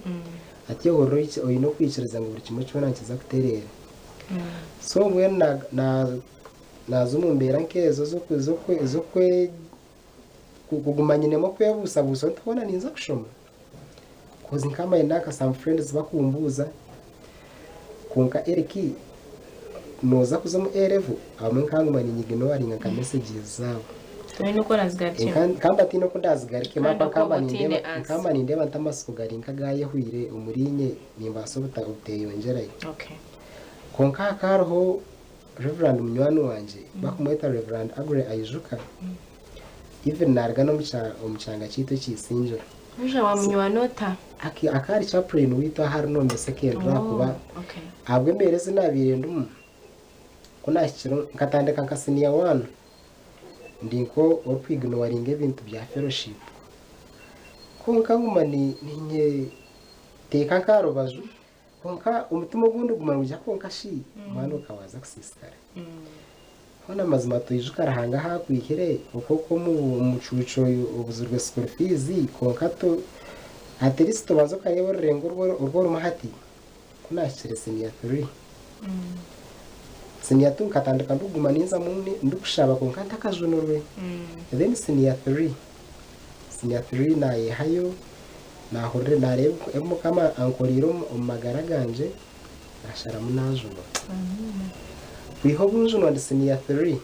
atiye hurro oyino kwikiriza ngo buri kimwe cyona nkiza kuterera so mwe nazumumbera nkezo zo kugumanyinemo kwebusa buso ntubona ninza kushoma kozi nkama inaka some friends bakumbuza kunka eriki noza kuzomu erevu amwe nkangumanya nyigino waringa ka messages zabo Tuino ko nazgarike kamba tino ko ndazgarike mapa kamba nindeba ntamasuko garinka gaye huire umurinye nimba sobota uteyongerayo konka karho Reverend munywani wanje bakumweta Reverend Agre Ayijuka even narga no mucanga chito chisinjo Musha wa munywanota akari chaplain wito hari no second kuba abwe mereze nabire ndum kuna kiro nkatandika nkasinia 1 ndinko okwigno waringe ibintu bya fellowship konka ngumani ninye teka karobazu konka umutima gundi gumana konka shi mwana ukawaza kusisikara hona mazima tuyijuka rahanga hakwihire uko mucuco ubuzurwe school fees konka to ateristo bazoka yebo rengo urwo rumahati kuna senior 3 senior 2 katandika ndugumaniza muni ndukushaba konka takajunurwe then senior 3 naye hayo nahorre narebe emo kama ankoriro umagara ganje nashara munajuno biho bunjuno ndi senior 3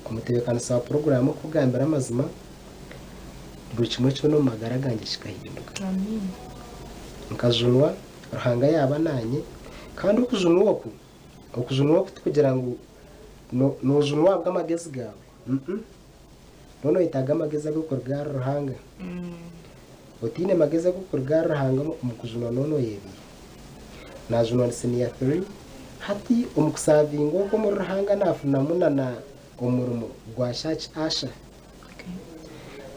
kumutebekana sa program kugambira amazima buri kimwe cyo no magara ganje kikahinduka nkajunwa ruhanga yaba nanye kandi ukujunwa kugira ngo nojunwa bw'amagezi gawe nono itaga mageza gukorwa ruhanga otine mageza gukorwa ruhanga umukujuna nono yebi najuna senior 3 hati umukusavingo ko mu ruhanga nafuna munana umurumo gwa church asha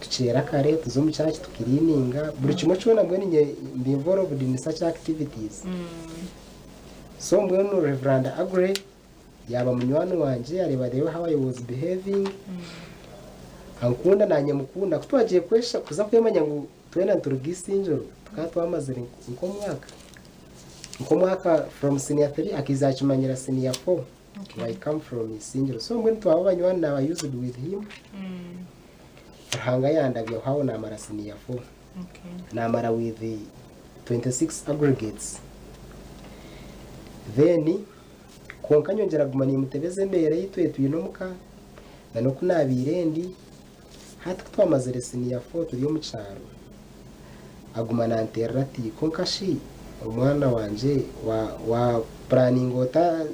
tuchera kare tuzo mu church tukirininga buri kimwe cyona mbwe ninye involved in such activities so mbwe no Reverend Agre yaba munywani wanje areba rero how I was behaving ankunda nanye mukunda kutwagiye kwesha kuza kwemanya ngo twena turugisinjoro tukatwamaze nko mwaka from senior 3 akizachimanyira senior 4 I come from isinjoro so mbwe twabanywana na used with him hanga yandabye hawo na mara senior 4 na mara with the 26 aggregates then konka nyongera gumani mutebeze mbere yitwe tuyinomuka na no kunabirendi hati twamaze senior 4 turi mu cyaro agumana anterati konkashi umwana wanje wa planning ota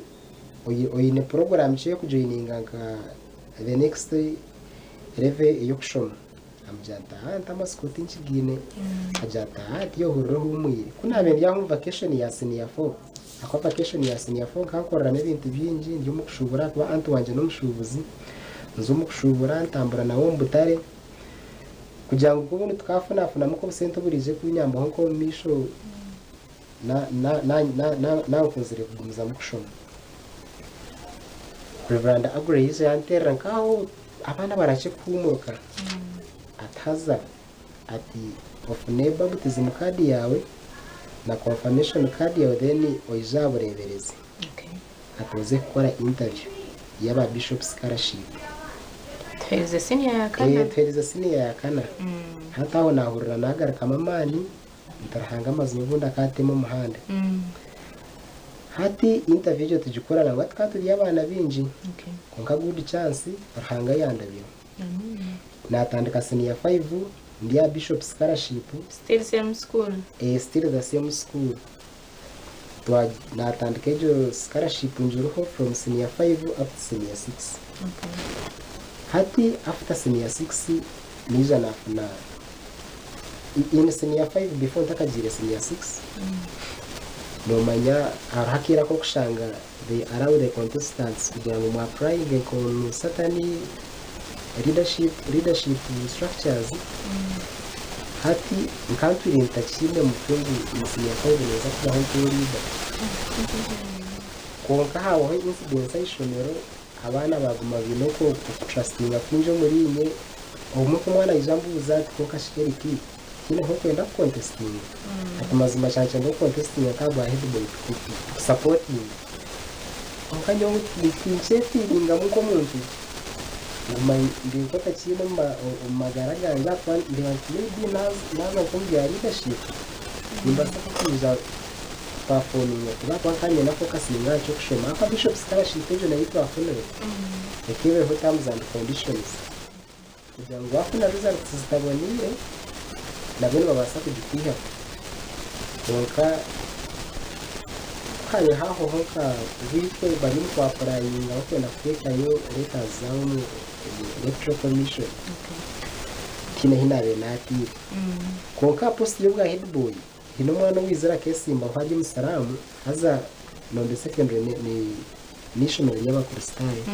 oyine program cyo kujoininga ka the next level yo kushoma amjata ntamaskoti nchigine ajata hati yo hurro humwire kuna bende yaho vacation ya senior 4 akwa vacation ya senior 4 kankorera n'ibintu byinji ndyo mu kushubura kuba antu wanje no mushubuzi nzumu kushubura ntambura nawo mbutare kugira ngo kubone tukafuna muko busento burije kunyamba nko misho na kuzire kugumiza mu kushoma Reverend Ageihangwe yanterera nkaho abana barache kumuka ataza ati of neighbor baptism card yawe na confirmation card yawe then oizaburebereze atoze gukora interview y'aba bishop scholarship Tweze senior ya kana tweze senior ya kana hata aho nahurira nagaruka amamani ntarahanga amazi n'ubundi akatemo umuhanda hati interview yo tugikorana ngo twaturiye abana binji konka good chance barahanga yandabira natandika senior 5 ndiya bishop scholarship still same school still the same school twa natandika jo scholarship njuruho from senior 5 up to senior 6 hati after senior 6 niza na in senior 5 before ntakagire senior 6 no manya arakira ko kushanga they allow the contestants kugira ngo mu applying ko satani leadership structures hati nkanturi ntakinde mu tungu senior 5 neza kuba ho leader konka hawo incident ishonero abana baguma binoko trustinga kunje muri ine omuntu mwana izambuza ko kashiriki kine ho kwenda contesting akamazima cyane ndo contesting akagwa headboy supporting onkanyo nikincheti ningamuko muntu ndiko takino magaraganga kwa maybe nazo kumbya leadership nimbasa kuza performing kwa kanya na focus ngacho kushema kwa bishop scholarship ejo na yitwa afunere ekiwe ho terms and conditions kugira ngo afuna results zitabonire nabone babasa kugikwiha konka kaya haho hoka witwe bari mu applying aho na kwekayo leta zamu electoral commission kine hinabe nati konka post yo bwa headboy hino mwana wizera kesimba haje musaramu haza nonde secondary ni national y'abakristayo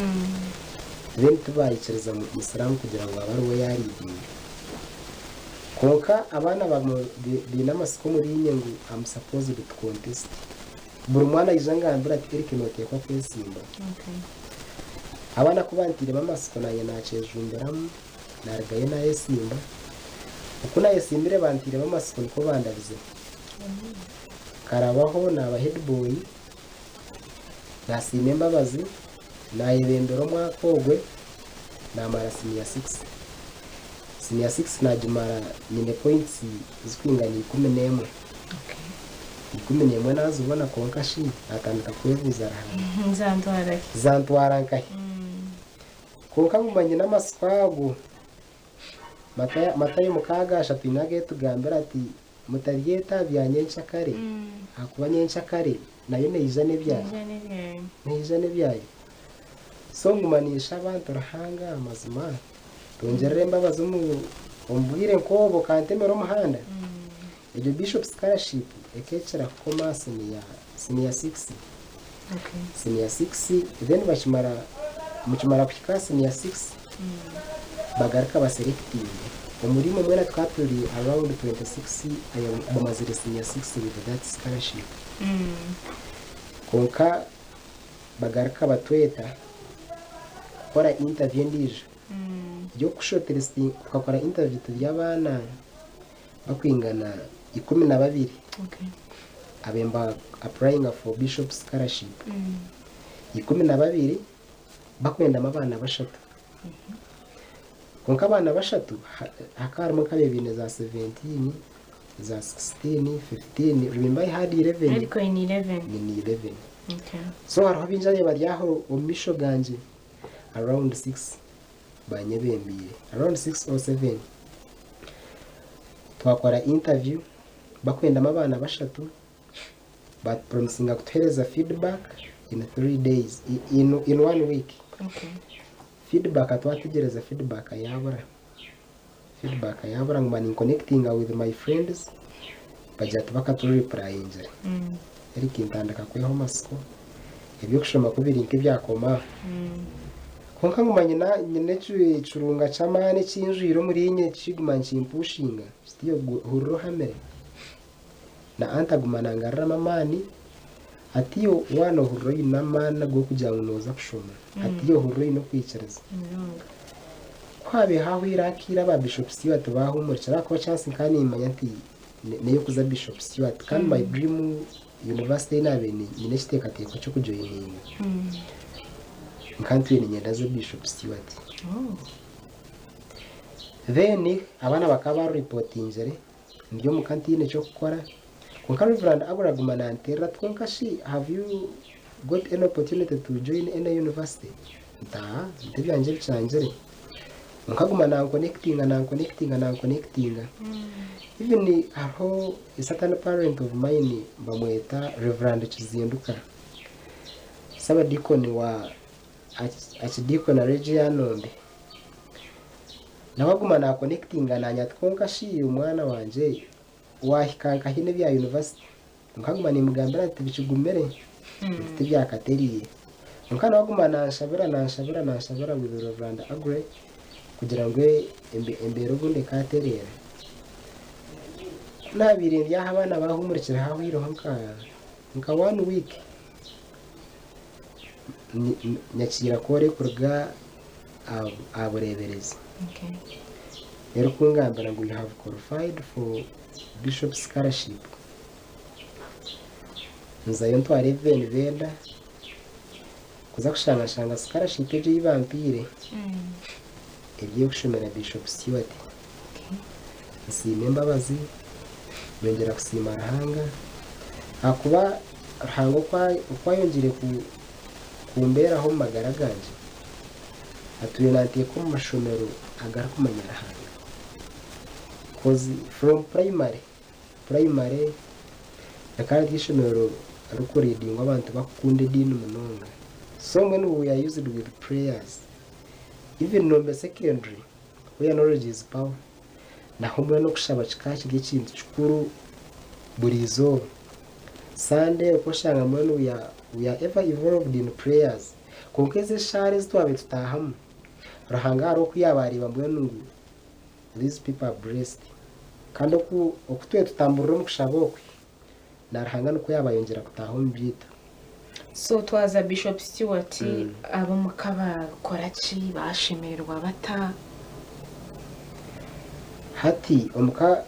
then tubayiciriza mu musaramu kugira ngo abaruwe yaribinga konka abana binamasiko muri inyengu am supposed to contest buri mwana izanga ambura tirike note kwa kesimba abana kubantire bamasiko naye nacejumberamu naragaye na yesimba ukuna yesimbire bantire bamasiko niko bandabize karabaho na aba headboy nasime mbabazi nayebendero mwakogwe na marasimi ya 6 senior 6 najimara nyine points zikwinganya 11 11 nazo ubona konka shi atandika kwevuza rahana zantwara nkahe konka ngumanye n'amaswago matayo mukagasha twinage tugambira ati mutaryeta byanyencha kare akuba nyencha kare nayo nejane byayo so ngumanisha abantu rahanga amazima tongerere mbabazo mu ombwire nkobo kantemero muhanda ejo bishop scholarship ekechera koma senior 6 senior 6 then muchimara kufika senior 6 bagarika baselecting umurimo mwena twaturi around 26 bamazire senior 6 with that scholarship konka bagarika batweta kora interview ndije yo kushoteresting ukakora interview y'abana bakwingana 12 abemba applying for bishop scholarship 12 bakwenda abana bashatu konka abana bashatu hakarimo kabebine za 17 za 16 15 remember had 11 ariko ni 11 so haro binjanye baryaho omisho ganje around 6 banyebembiye around 6 or 7 twakora interview bakwenda abana bashatu but promising kutuhereza feedback in 3 days in 1 week feedback atwategereza feedback yabura ngumani connecting with my friends bajat bakatu reply injere eriki ntandaka kweho masiko ebyo kushoma kubirinke byakoma konka ngumanye na nyine curunga camane cinjiro muri inye kigumanye impushinga stiyo hurro hamere na antagumana ngarra mamani atiyo wana hurro inamana go kugira ngo noza kushoma atiyo hurro no kwicereza kwabe haho irakira ba Bishop Stewart bahumurira ko chance kandi imanya nti neyo kuza Bishop Stewart kandi my dream university nabeni nyine kitekateko cyo kujoyininga nkantu yene nyendaze Bishop Stewart then abana bakaba reportingere ndiyo mu kantine cyo gukora konka Reverend Abragumana antera twonka shi have you got an opportunity to join any university da ndibyanjye bicangere nkagumana connecting even aho a certain parent of mine bamweta Reverend Chizinduka saba deacon wa archdeacon region nombe nabagumana connecting nanya twonka shi umwana wanje wahikanka hine bya university nkagumana imugambira ati bicugumere ati byakateriye nkana bagumana nshabira with Reverend Agre kugira ngo embero gunde katerera nabire bya abana bahumurikira haho irohanka nka 1 week nyakira kore kurga aburebereza rero kungambira ngo you have qualified for Bishop scholarship nzayo ntware venda kuza kushanga scholarship ejo yibampire ebiye kushomera Bishop Stewart nsime mbabazi yongera kusima rahanga akuba rahango kwayongire kumbera ho magaraganje atuye nantiye ko mashomero agara kumanya rahanga cause from primary akandi ishomero aruko reading abantu bakunde dini munonga so when we are used with prayers even no secondary where knowledge is power na humwe no kushaba chikachi gikintu chikuru burizo Sunday ukoshanga mwenu we are ever evolved in prayers konkeze share twabe tutahamu rahangaro kuyabariba mwenu these people are blessed kandi okutwe tutamburira mu kushabokwe narahanga no kuyabayongera kutaho mbyita so twaza Bishop Stewart abo mukaba korachi bashimirwa bata hati omuka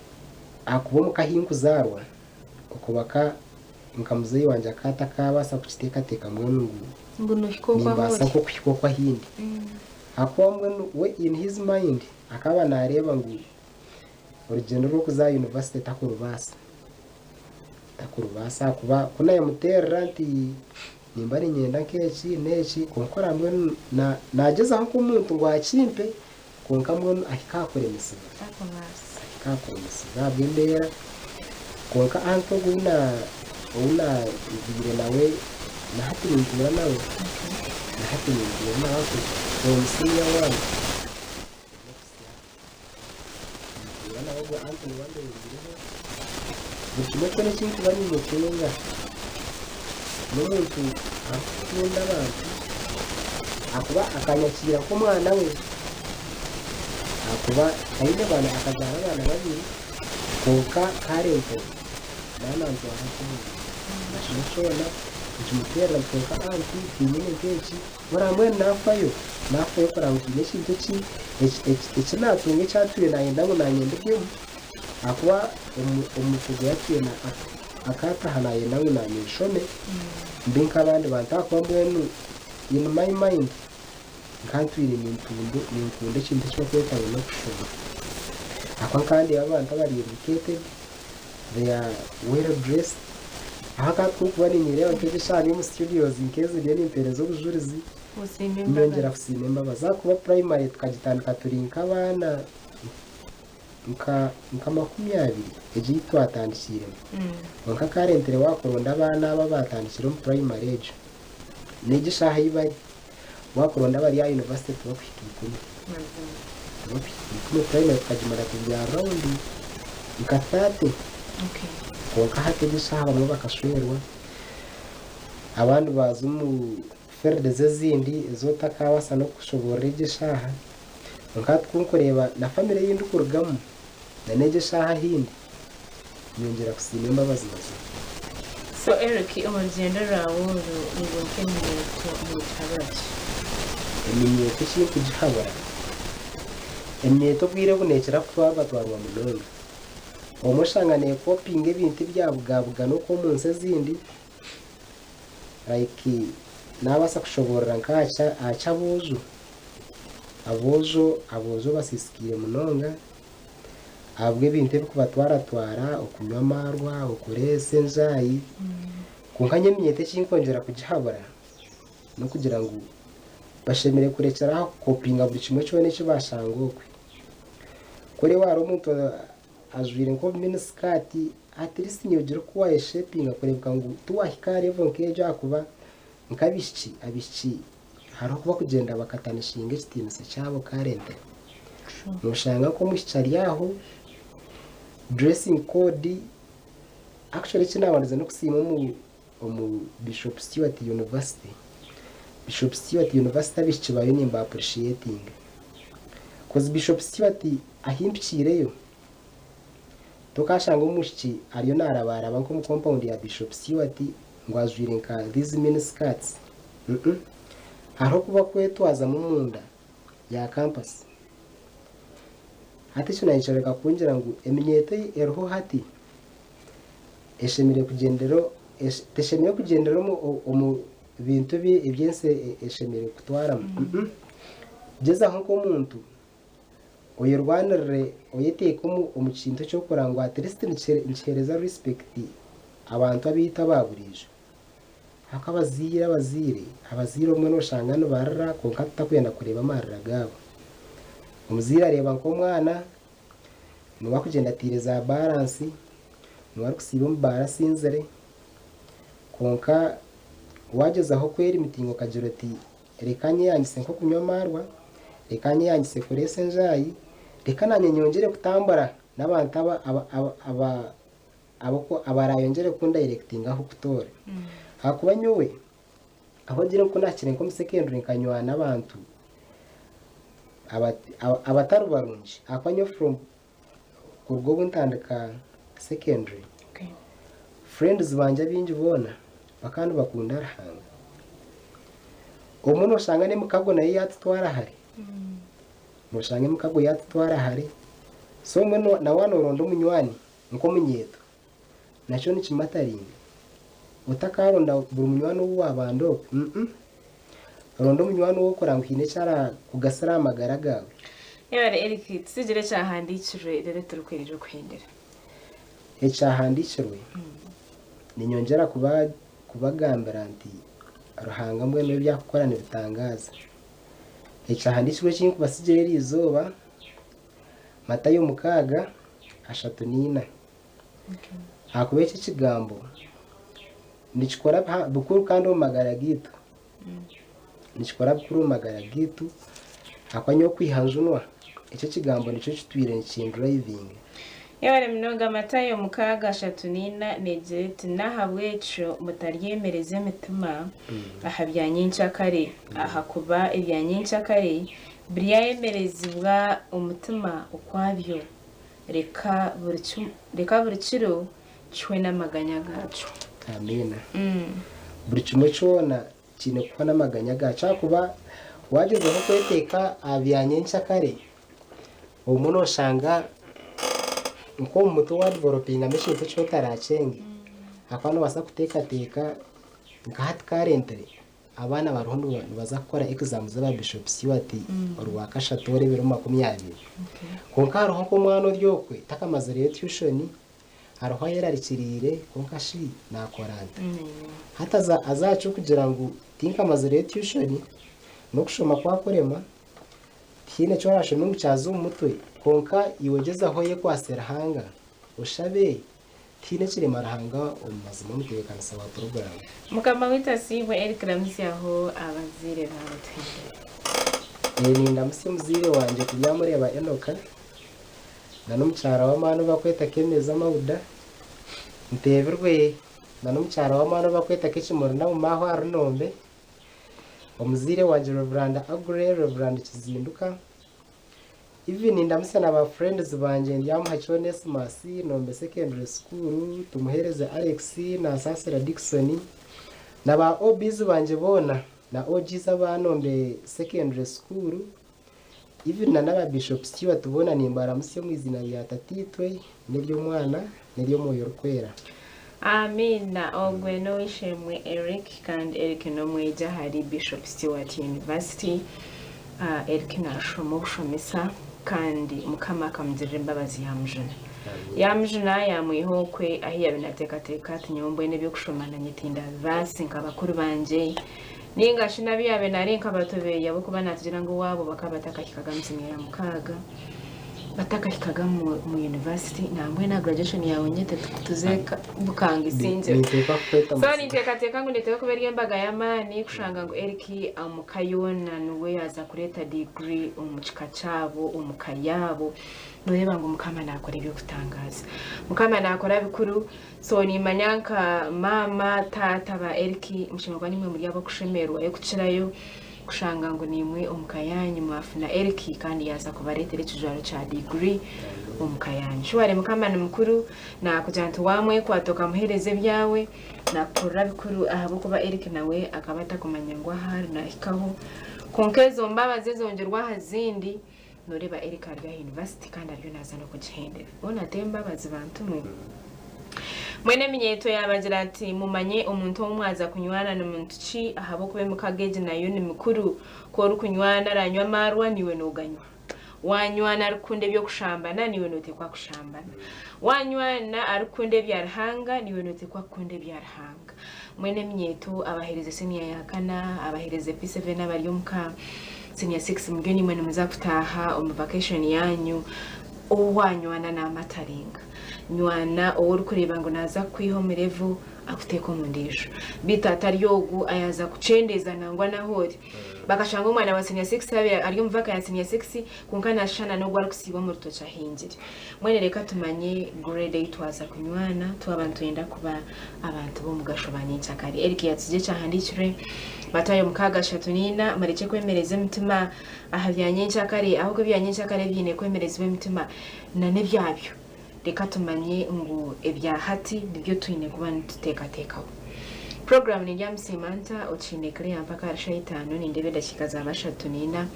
akubo mukahinkuzarwa okubaka nkamuzeyi wanje akata kabasa kukitekateka mwenu nguno hikokwa basa ko kwikokwa hindi akomwe we in his mind akaba nareba ngo urugendo rwo kuza university takurubasa kuba kuna yamuterera nti nimbari nyenda nkechi konkora mwe nageza nko umuntu ngo akimpe konka mwe akikakore misiba bwendera konka anto una ibire nawe na hati ningira nawe umusinya wangu wana wagwa anto wande ibire bukimwe n'kintu bari mu kinga n'umuntu akunda abantu akuba akanyakira ko mwana we akuba ayine bana akazara abana babiri konka karento nananzo ahakuba nashobora kumutera konka anti kimwe kenshi muramwe nafayo kurangira ikintu iki natunge cyatuye nayenda ngo nanyende byo akuba umutugo yatuye na akata hanaye nawe nanyishome mbinka abandi bantakwambwenu in my mind nkantwire ninkunde kintu cyo kwetaba no kushoma akwa kandi abantu bari educated they are well dressed aka kubari nyire bakije shani mu studios inkeze ni imperezo bujurizi nyongera kusinemba bazakuba primary tukagitandika turinka abana nka 20 eji twatandikire nka karentere wakoronda abana babatandikire mu primary age negishaha yibari wakoronda bari ya university twakwikikuni primary tukagimara kubya round ikatate konka hategishaha bamwe bakashwerwa abantu bazumu ferde zezindi zotakabasa no kushobora igishaha nka twunkureba na family yindi kurugamo na negeshaha hindi nyongera kusinemba bazibaza So Eric urugendo rwawe rubuke mu tabaki eminyeto kiri kugihabara emyeto bwire bunekera kutwarwa twarwa munonga omushangane kopinga ebintu byabugabwa no ko munse zindi like nabasa kushoborera nkacha achabuzu abozo basisikire munonga abwe ibintu bikubatwara okunywa amarwa okurese nzayi kunkanye myete kinkongera kugihabara no kugira ngo bashemere kurekera kopinga buri kimwe cyone kibashangokwe kuri wari umuntu azwire nko miniskati at least nyogero kuwa shaping akorebwa ngo tuwahikare vonkeje akuba nkabishiki abishiki haro kuba kugenda bakatanishinga ikitinisa cyabo karente mushanga ko mushari yaho dressing code actually kinabaniza no kusima mu Bishop Stewart University abishiki bayo nimba appreciating cause Bishop Stewart ahimpikireyo tukashanga umushiki ariyo narabaraba nko mu compound ya Bishop Stewart ngo azwire nka these miniskirts haro kuba kwetwaza mu munda ya campus hati cyo nayicareka kungira ngo eminyeto erho hati eshemire kugendero mu bintu bi ibyense eshemire kutwara geza nko umuntu oyo rwanere oyeteka umukinto cyo kurangwa at least nchereza respect abantu abita baburije akabazira abazira umwe no shangano barara konkata kwenda kureba amarira gabo umuzira reba nko mwana nuwa kugenda tireza balance nuwa kusiba mbara sinzere konka wageza aho kwera imitingo kagiroti rekanye yanyise nko kunywa amarwa rekanye yanyise kurese njayi reka nanye nyongere kutambara n'abantu abako abarayongere kunda directing aho kutore hakuba nyowe aho gira ko nakire nko mu secondary nkanywa n'abantu abataru barunji akanyo from kurgo buntandika secondary friends banje binji bona bakandi bakunda rahanga umuntu ushangane mukago naye yatwara hari mushange mukago yatwara hari so mwe na wano rondo munywani nko munyeto nacho ni kimataringa utakaronda buri munywani w'abando rondo munywani wo kuranga hine cyara kugasara amagara gawe yare Eric tsigire cyahandikirwe rero turukwirije kwendera cyahandikirwe ni nyongera kubagambira nti ruhanga mwe no byakorana bitangaza cyahandikirwe kintu basigere izuba Matayo mukaga ashatu nina hakubeke kigambo nikikora bukuru kandi omagara gitu nikikora bukuru magara gitu akwanyo kwihanjunwa icyo kigambo nicyo kitwire nkin driving yare mnoga Matayo mukaga ashatu nina negeti nahabwecho mutaryemereze mitima ahabyanyincha kare ahakuba ibyanyincha kare buriyayemerezibwa umutima ukwabyo reka buri kiro cwe n'amaganya gacu amina buri kimwe cyona kine kuba n'amaganya gacu akuba wageze aho kweteka abyanyincha kare umuntu oshanga nko umuto wa developing ameshinto cyo taracenge akwana basa kuteka ngahati karentere abana barundo baza gukora exams z'aba Bishop Stewart orwakashatore biro 20 konka haro ko mwana ryokwe takamaze rero tuition haro yerarikirire konka shi nakoranta hata azacu kugira ngo tinkamaze rero tuition no kushoma kwa korema kine cyo rashe no cyazo umutwe konka iwegeza aho ye kwasera hanga ushabe tine kire marahanga omazimo mutekana sawa program mukamba witasiwe Eric Ramisi aho abazire batwinde ni ndamusimuzire wanje kubyamureba enoka na n'umucyara wa mano bakweta kemeza mawuda nteberwe na n'umucyara wa mano bakweta kishimoro na mu maho arunombe omuzire wanje Reverend Agure Reverend Kizinduka even ndamusa na ba friends banje Ndyamusiimanta Nombe secondary school tumuhereze Alex na Sasera Dickson na ba OBs banje bona na OGs Nombe secondary school even na naba bishops kiwa tubona ni Mbaramusi yo mwizina ya tatitwe n'iryo mwana n'iryo moyo rukwera. Amina ogweno ishemwe Eric kandi Eric no mweja hari Bishop Stewart University Eric nashomo gushomesa kandi mukama akamugirira imbabazi yamujuna yamwihokwe ahiya binatekateka tinyombo n'ebyo kushomana nyitinda vasi nkabakuru banje ningashi nabiyabe narenka batobeye abo kuba natugira ngo wabo bakabataka kikagamsimira mukaga batakahikaga mu university nambwe na graduation yawe nyete tuzeka bukanga isinje so nitekateka ngo ndeteka kubera imbaga y'amani kushanga ngo Eriki amukayona nuwe yaza kureta degree umucika cyabo umukayabo noreba ngo mukama nakora ibyo kutangaza mukama nakora bikuru so ni manyanka mama tata ba Eriki mushimwa nimwe muri abo kushemerwa yo kucirayo kushanga ngo nimwe omukayanyi mwafuna Eriki kandi yaza kubaretera ikijwaro cha degree omukayanyi shware mukamana mukuru na kujantu wamwe kwatoka muhereze byawe na kora bikuru ahabo kuba Eriki nawe akabata kumanyangwa hari na ikaho konkezo mbabaze zongerwa hazindi noreba Eriki ari university kandi ari naza no kugihendera bona temba bazibantu mwe mwene minyeto yabagira ati mumanye umuntu w'umwaza kunywana n'umuntu ki ahabo kube mukageje nayo ni mukuru ko rukunywana aranywa marwa niwe noganywa wanywana rukunde byo kushambana niwe note kwa kushambana wanywana arukunde byarhanga niwe note kwa kunde byarhanga mwene minyeto abahereze senior yakana abahereze P7 abari yumka senior 6 mugeni mwene muzakutaha on vacation yanyu owanywana na mataringa nywana orukureba ngo naza kwihomerevu akuteko mundisho bitata ryogu ayaza kucendeza nangwa nahori bakashanga umwana wa senior 6 ari mvaka ya senior 6 kunkana shana no gwara kusiba mu rutocha hinjiri mwene reka tumanye grade 8 waza kunywana twabantu yenda kuba abantu bo mugashobanye cyakari Eric yatije cyahandikire batayo mukaga shatunina mariche kwemereze mutima ahabyanye cyakari aho ko byanye cyakari byine kwemereze mutima nane byabyo reka tumanye ngo ebyahati nibyo twine kuba tutekatekaho program ni Ndyamusiimanta ochine kare mpaka arashayitano ni ndebe dakika za bashatunina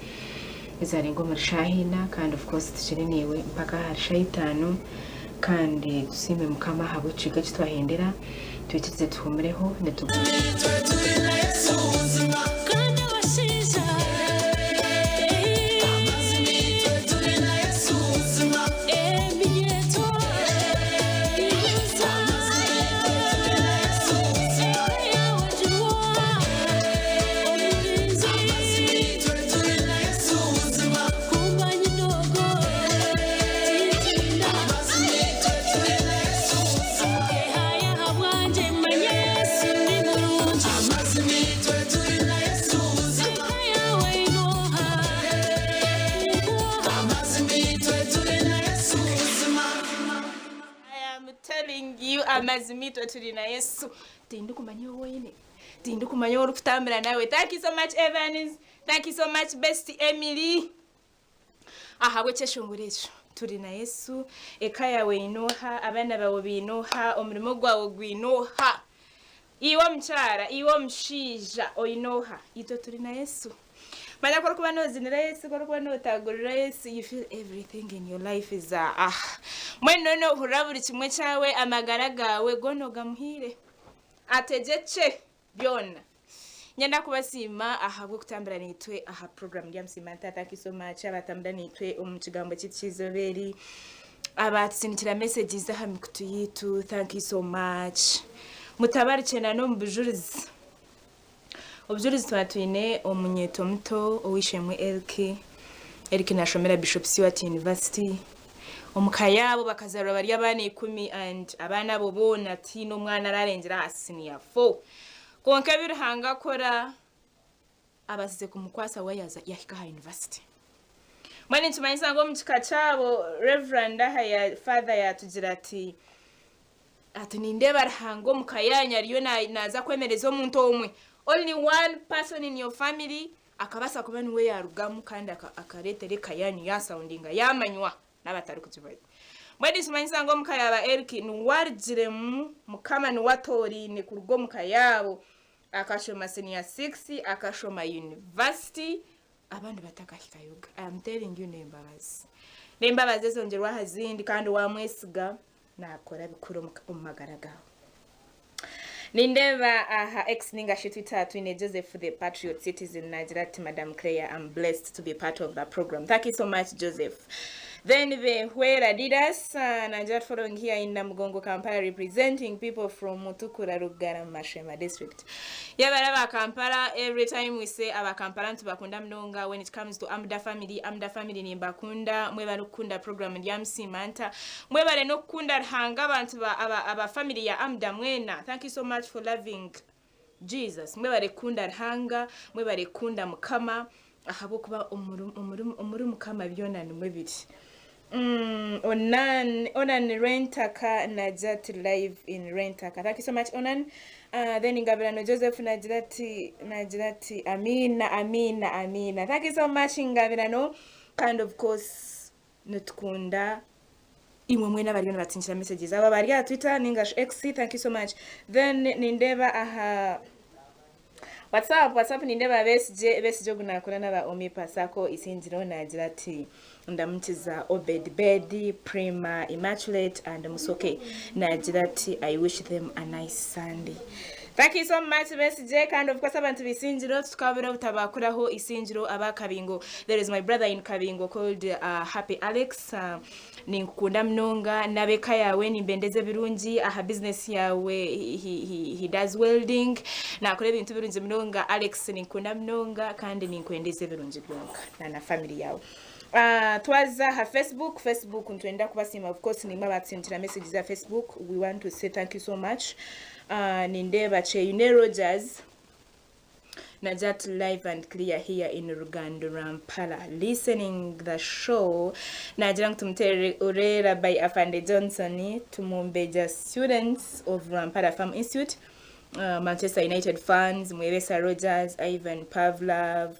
izarengo marshahina kandi of course tushiriniwe mpaka arashayitano kandi tusime mukama habo ciga kitwahendera twitize tuhumreho netuguye amazimito turi na Yesu tindi kumanyo woyine tindi kumanyo urukutambira nawe. Thank you so much Evans, thank you so much Best Emily. Ahabwe cyeshungurejo turi na Yesu eka yawe inoha abana bawe binoha umurimo gwawo gwinoha iwo mchara iwo mshija oinoha ito turi na Yesu manya kwa kuba nozinira Yesu kwa kuba notagurira Yesu you feel everything in your life is mwene no huraburi kimwe cyawe amagara gawe gonoga muhire ategeche byona nyenda kubasima ahabwe kutambira nitwe aha program Ndyamusiimanta. Thank you so much abatambira nitwe umukigambo cy'ikizoberi abatsinikira messages aha mikutu yitu. Thank you so much mutabari cyane no mbujurizi obujurizi twatwine omunyeto muto owishemwe Eric nashomera Bishop Stewart University omukayabo bakazarwa bari abana 10 and abana bo bona ati no mwana ararengera asiniya 4 konka birhanga kora abasize kumukwasa wayaza yahika university mwene tumanyisa ngo mukika cyabo Reverend haya father yatugira ati ninde barhango mukayanya ariyo naza kwemereza omuntu omwe only one person in your family akabasa kuba niwe yarugamu kandi akaretere kayani ya soundinga yamanywa n'abatari kukibaye mwedi simanyisa ngo mukayaba Eric nuwarjire mukama nuwatori ne kurugo mukayabo akashoma senior 6 akashoma university abandi batakahika yoga. I am telling you nembabazi zongerwa hazindi kandi wamwesiga nakora bikuru umagaraga. Nindeva aha ex ninga shitwita twine Joseph the Patriot Citizen Najirati Madam Claire. I'm blessed to be part of that program. Thank you so much, Joseph. Then the where Adidas Najat following here in Namugongo, Kampala, representing people from Mutukura, Rugara, Mashema district. Yabaraba Kampala, every time we say our Kampala to Bakunda Mnonga, when it comes to Amda family ni Bakunda, Mweba Nukunda program Ndyamusiimanta, Mweba no Kunda hanga bantu aba family ya Amda Mwena. Thank you so much for loving Jesus. Mweba rekunda hanga, mweba rekunda mukama, ahabo kuba umuru mukama byonani mwebiri. Onan Rentaka Najat live in Rentaka. Thank you so much, Onan. Then Ingabirano Joseph Najati Amina. Thank you so much, Ingabirano. And of course, Nutkunda. Imwena bari batinchira messages. Aba bari ya Twitter, Ningash X. Thank you so much. Then Nindeva aha WhatsApp Nindeva besije gunakorana ba Omi Pasako isinjiro Najati. Ndamukiza Obed Bedi, Prima, Immaculate, and Musoke Najirati. I wish them a nice Sunday. Thank you so much, Jake. And of course, I want to be Sinjiro to cover out Tabakuraho Isinjiro Aba Kabingo. There is my brother in Kabingo called Happy Alex. Ninkunda mnonga nabeka yawe nimbendeze birungi aha business yawe he does welding na akora ibintu birungi mnonga Alex ninkunda mnonga kandi ninkwendeze birungi byonka na family yawe. Twaza ha Facebook ntwenda kubasima of course nimba batsintira messages za Facebook. We want to say thank you so much. Nindeba che Rogers Najat live and clear here in Uganda, Rwampara, listening the show. Najirang tumtere urera by Afande Johnson tumumbeja students of Rwampara Farm Institute, Manchester United fans, Mwebesa Rogers, Ivan Pavlov,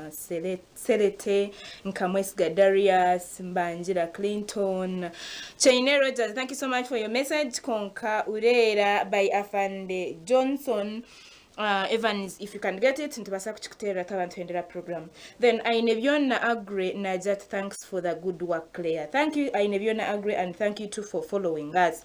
Selete, Nkamwesga Darius, Mbanjira Clinton, Chaine Rogers. Thank you so much for your message. Konka urera by Afande Johnson. Evans, if you can get it, ntubasa kuchikutera tabantuendera program. Then Aineviona Agre Najat, thanks for the good work, Claire. Thank you, Aineviona Agre, and thank you too for following us.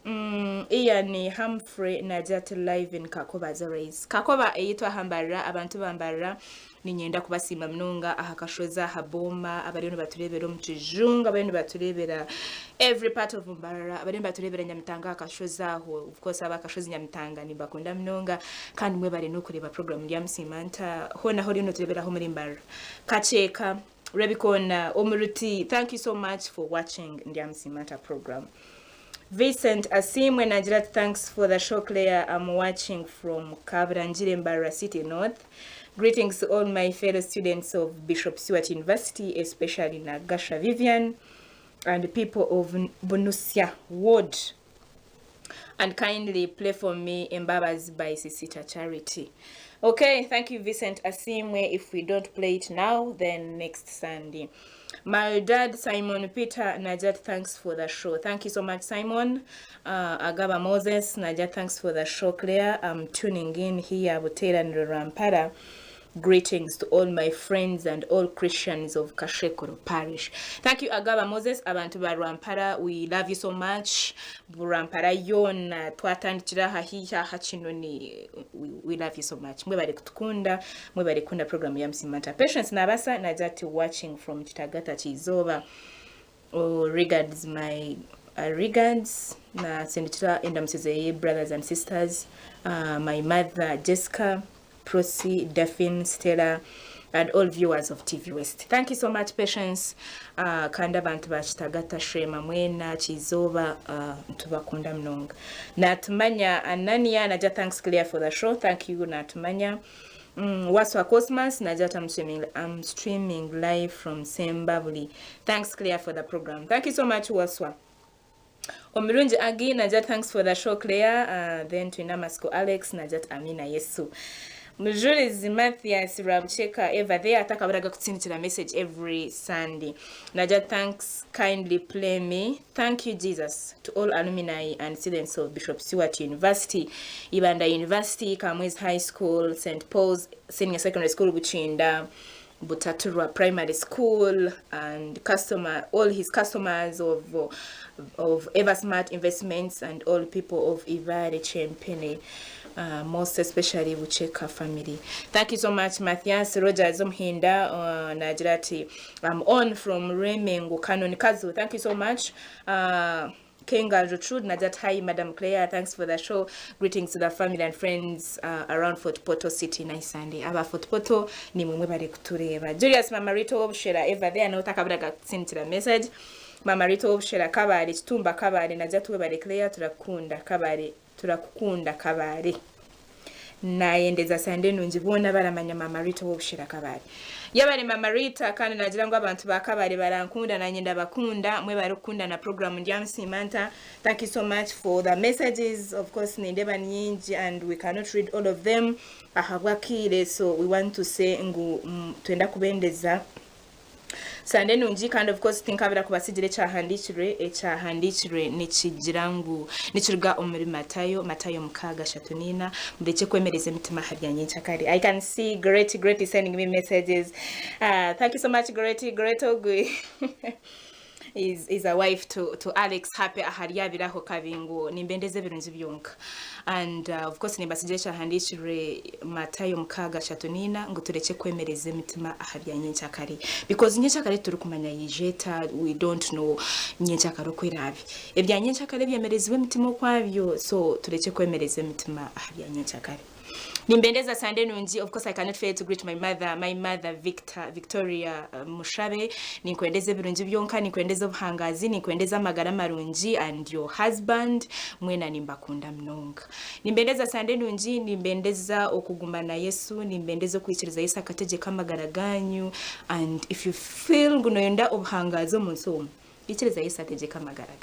Iyani Humphrey Najat live in Kakoba Zarays. Kakoba eyitwa Mbarara, abantu Mbarara ninyenda kubasima mnonga ahakashoza haboma abariyo baturebera mukijunga abariyo baturebera every part of Mbarara abariyo baturebera Nyamitanga akashoza ho of course abakashoza Nyamitanga ni bakunda mnonga kandi mwe bari no kureba program Ndyamusiimanta ho naho rino turebera ho muri Mbarara kacheka Rebikona Omuruti. Thank you so much for watching Ndyamusiimanta program. Vincent Asimwe Najirat, thanks for the show, Claire. I'm watching from Mbarara City North. Greetings to all my fellow students of Bishop Stewart University, especially Nagasha Vivian and people of Bonusia Ward. And kindly play for me Mbabas by Sisita Charity. Okay, thank you, Vincent Asimwe. If we don't play it now, then next Sunday. My dad, Simon Peter Najat, thanks for the show. Thank you so much, Simon. Agaba Moses Najat, thanks for the show, Claire. I'm tuning in here, Butera and Rwampara. Greetings to all my friends and all Christians of Kashekoro Parish. Thank you, Agaba Moses. Abantu ba Rwampara, we love you so much. Rwampara yona twatandikira hahiya hachinoni. We love you so much. Mwebale kutukunda, mwebale kunda program ya Ndyamusiimanta. Patience Nabasa Najati watching from Kitagata Chizoba. Regards my regards na senditira Ndyamusiimanta brothers and sisters. My mother Jessica, Prosi, Daphne, Stella, and all viewers of TV West. Thank you so much, Patience. Kanda bantu bachitagata shema mwena chizoba tubakunda mnonga. Natumanya Anania Naja, thanks Claire for the show. Thank you Natumanya. Waswa Cosmos Najat, I'm streaming live from Sembabuli. Thanks Claire for the program. Thank you so much Waswa. Omirunji Agi Najat, thanks for the show Claire. Then to Namasko Alex Najat Amina Yesu. Mujurizi Matthias Rabcheka ever there atakabaraga kutsindikira message every Sunday. Naja thanks kindly play me. Thank you Jesus to all alumni and students of Bishop Stewart University, Ibanda University, Kamwenge High School, St. Paul's Senior Secondary School Buchinda, Butaturwa Primary School, and all his customers of Eversmart Investments and all people of Ivare Chempene. Most especially Bucheka family. Thank you so much, Matthias Rogers Omhinda Najirati. I'm on from Remengo Canon Kazu. Thank you so much. Kenga Gertrude Najat, hi Madam Claire, thanks for the show. Greetings to the family and friends around Fort Portal City. Nice Sunday. Aba Fort Portal ni mumwe bari kutureba. Julius Mamarito Obshera ever there no takabiraga sentira message. Mamarito Obshera Kabale Chitumba Kabale Najat we bari Claire turakunda Kabale. Turakukunda Kabale nayendeza sande nunjibona baramanya Mamarita wobushira Kabale yabari Mamarita kandi nagira ngo abantu ba Kabale barankunda nanyenda bakunda mwe barukunda na program Ndyamusiimanta. Thank you so much for the messages. Of course nindeba nyingi and we cannot read all of them ahabwakire, so we want to say ngu twenda kubendeza Sande nunji kandi of course tinkabira kubasigire cyahandikire nikigirangu nikiruga omuri Matayo mukaga shatunina mureke kwemereza mitima harya nyinshi akari. I can see Great is sending me messages. Thank you so much Great Ogui is a wife to Alex Happy ahariya biraho kabingo nimbendeze birunzi byonka. And of course nibasigire cyahandikire Matayo mukaga shatunina ngo tureke kwemereze mitima ahariya nyinshi akari, because nyinshi akari turi kumanya yijeta, we don't know nyinshi akari kwirabi ebya nyinshi akari byemerezwe mitima kwabyo, so tureke kwemereze mitima ahariya nyinshi akari. Nimbendeza Sunday nunji. Of course I cannot fail to greet my mother Victoria Mushabe. Nikwendeze birunji byonka, nikwendeze obuhangazi, nikwendeze amagara marunji and your husband mwena nimbakunda mnonga. Nimbendeza Sunday nunji, nimbendeza okugumba na Yesu, nimbendeza kwikiriza Yesu akategeka amagara ganyu, and if you feel gunoyenda obuhangazi omunsomo ikiriza Yesu ategeka amagara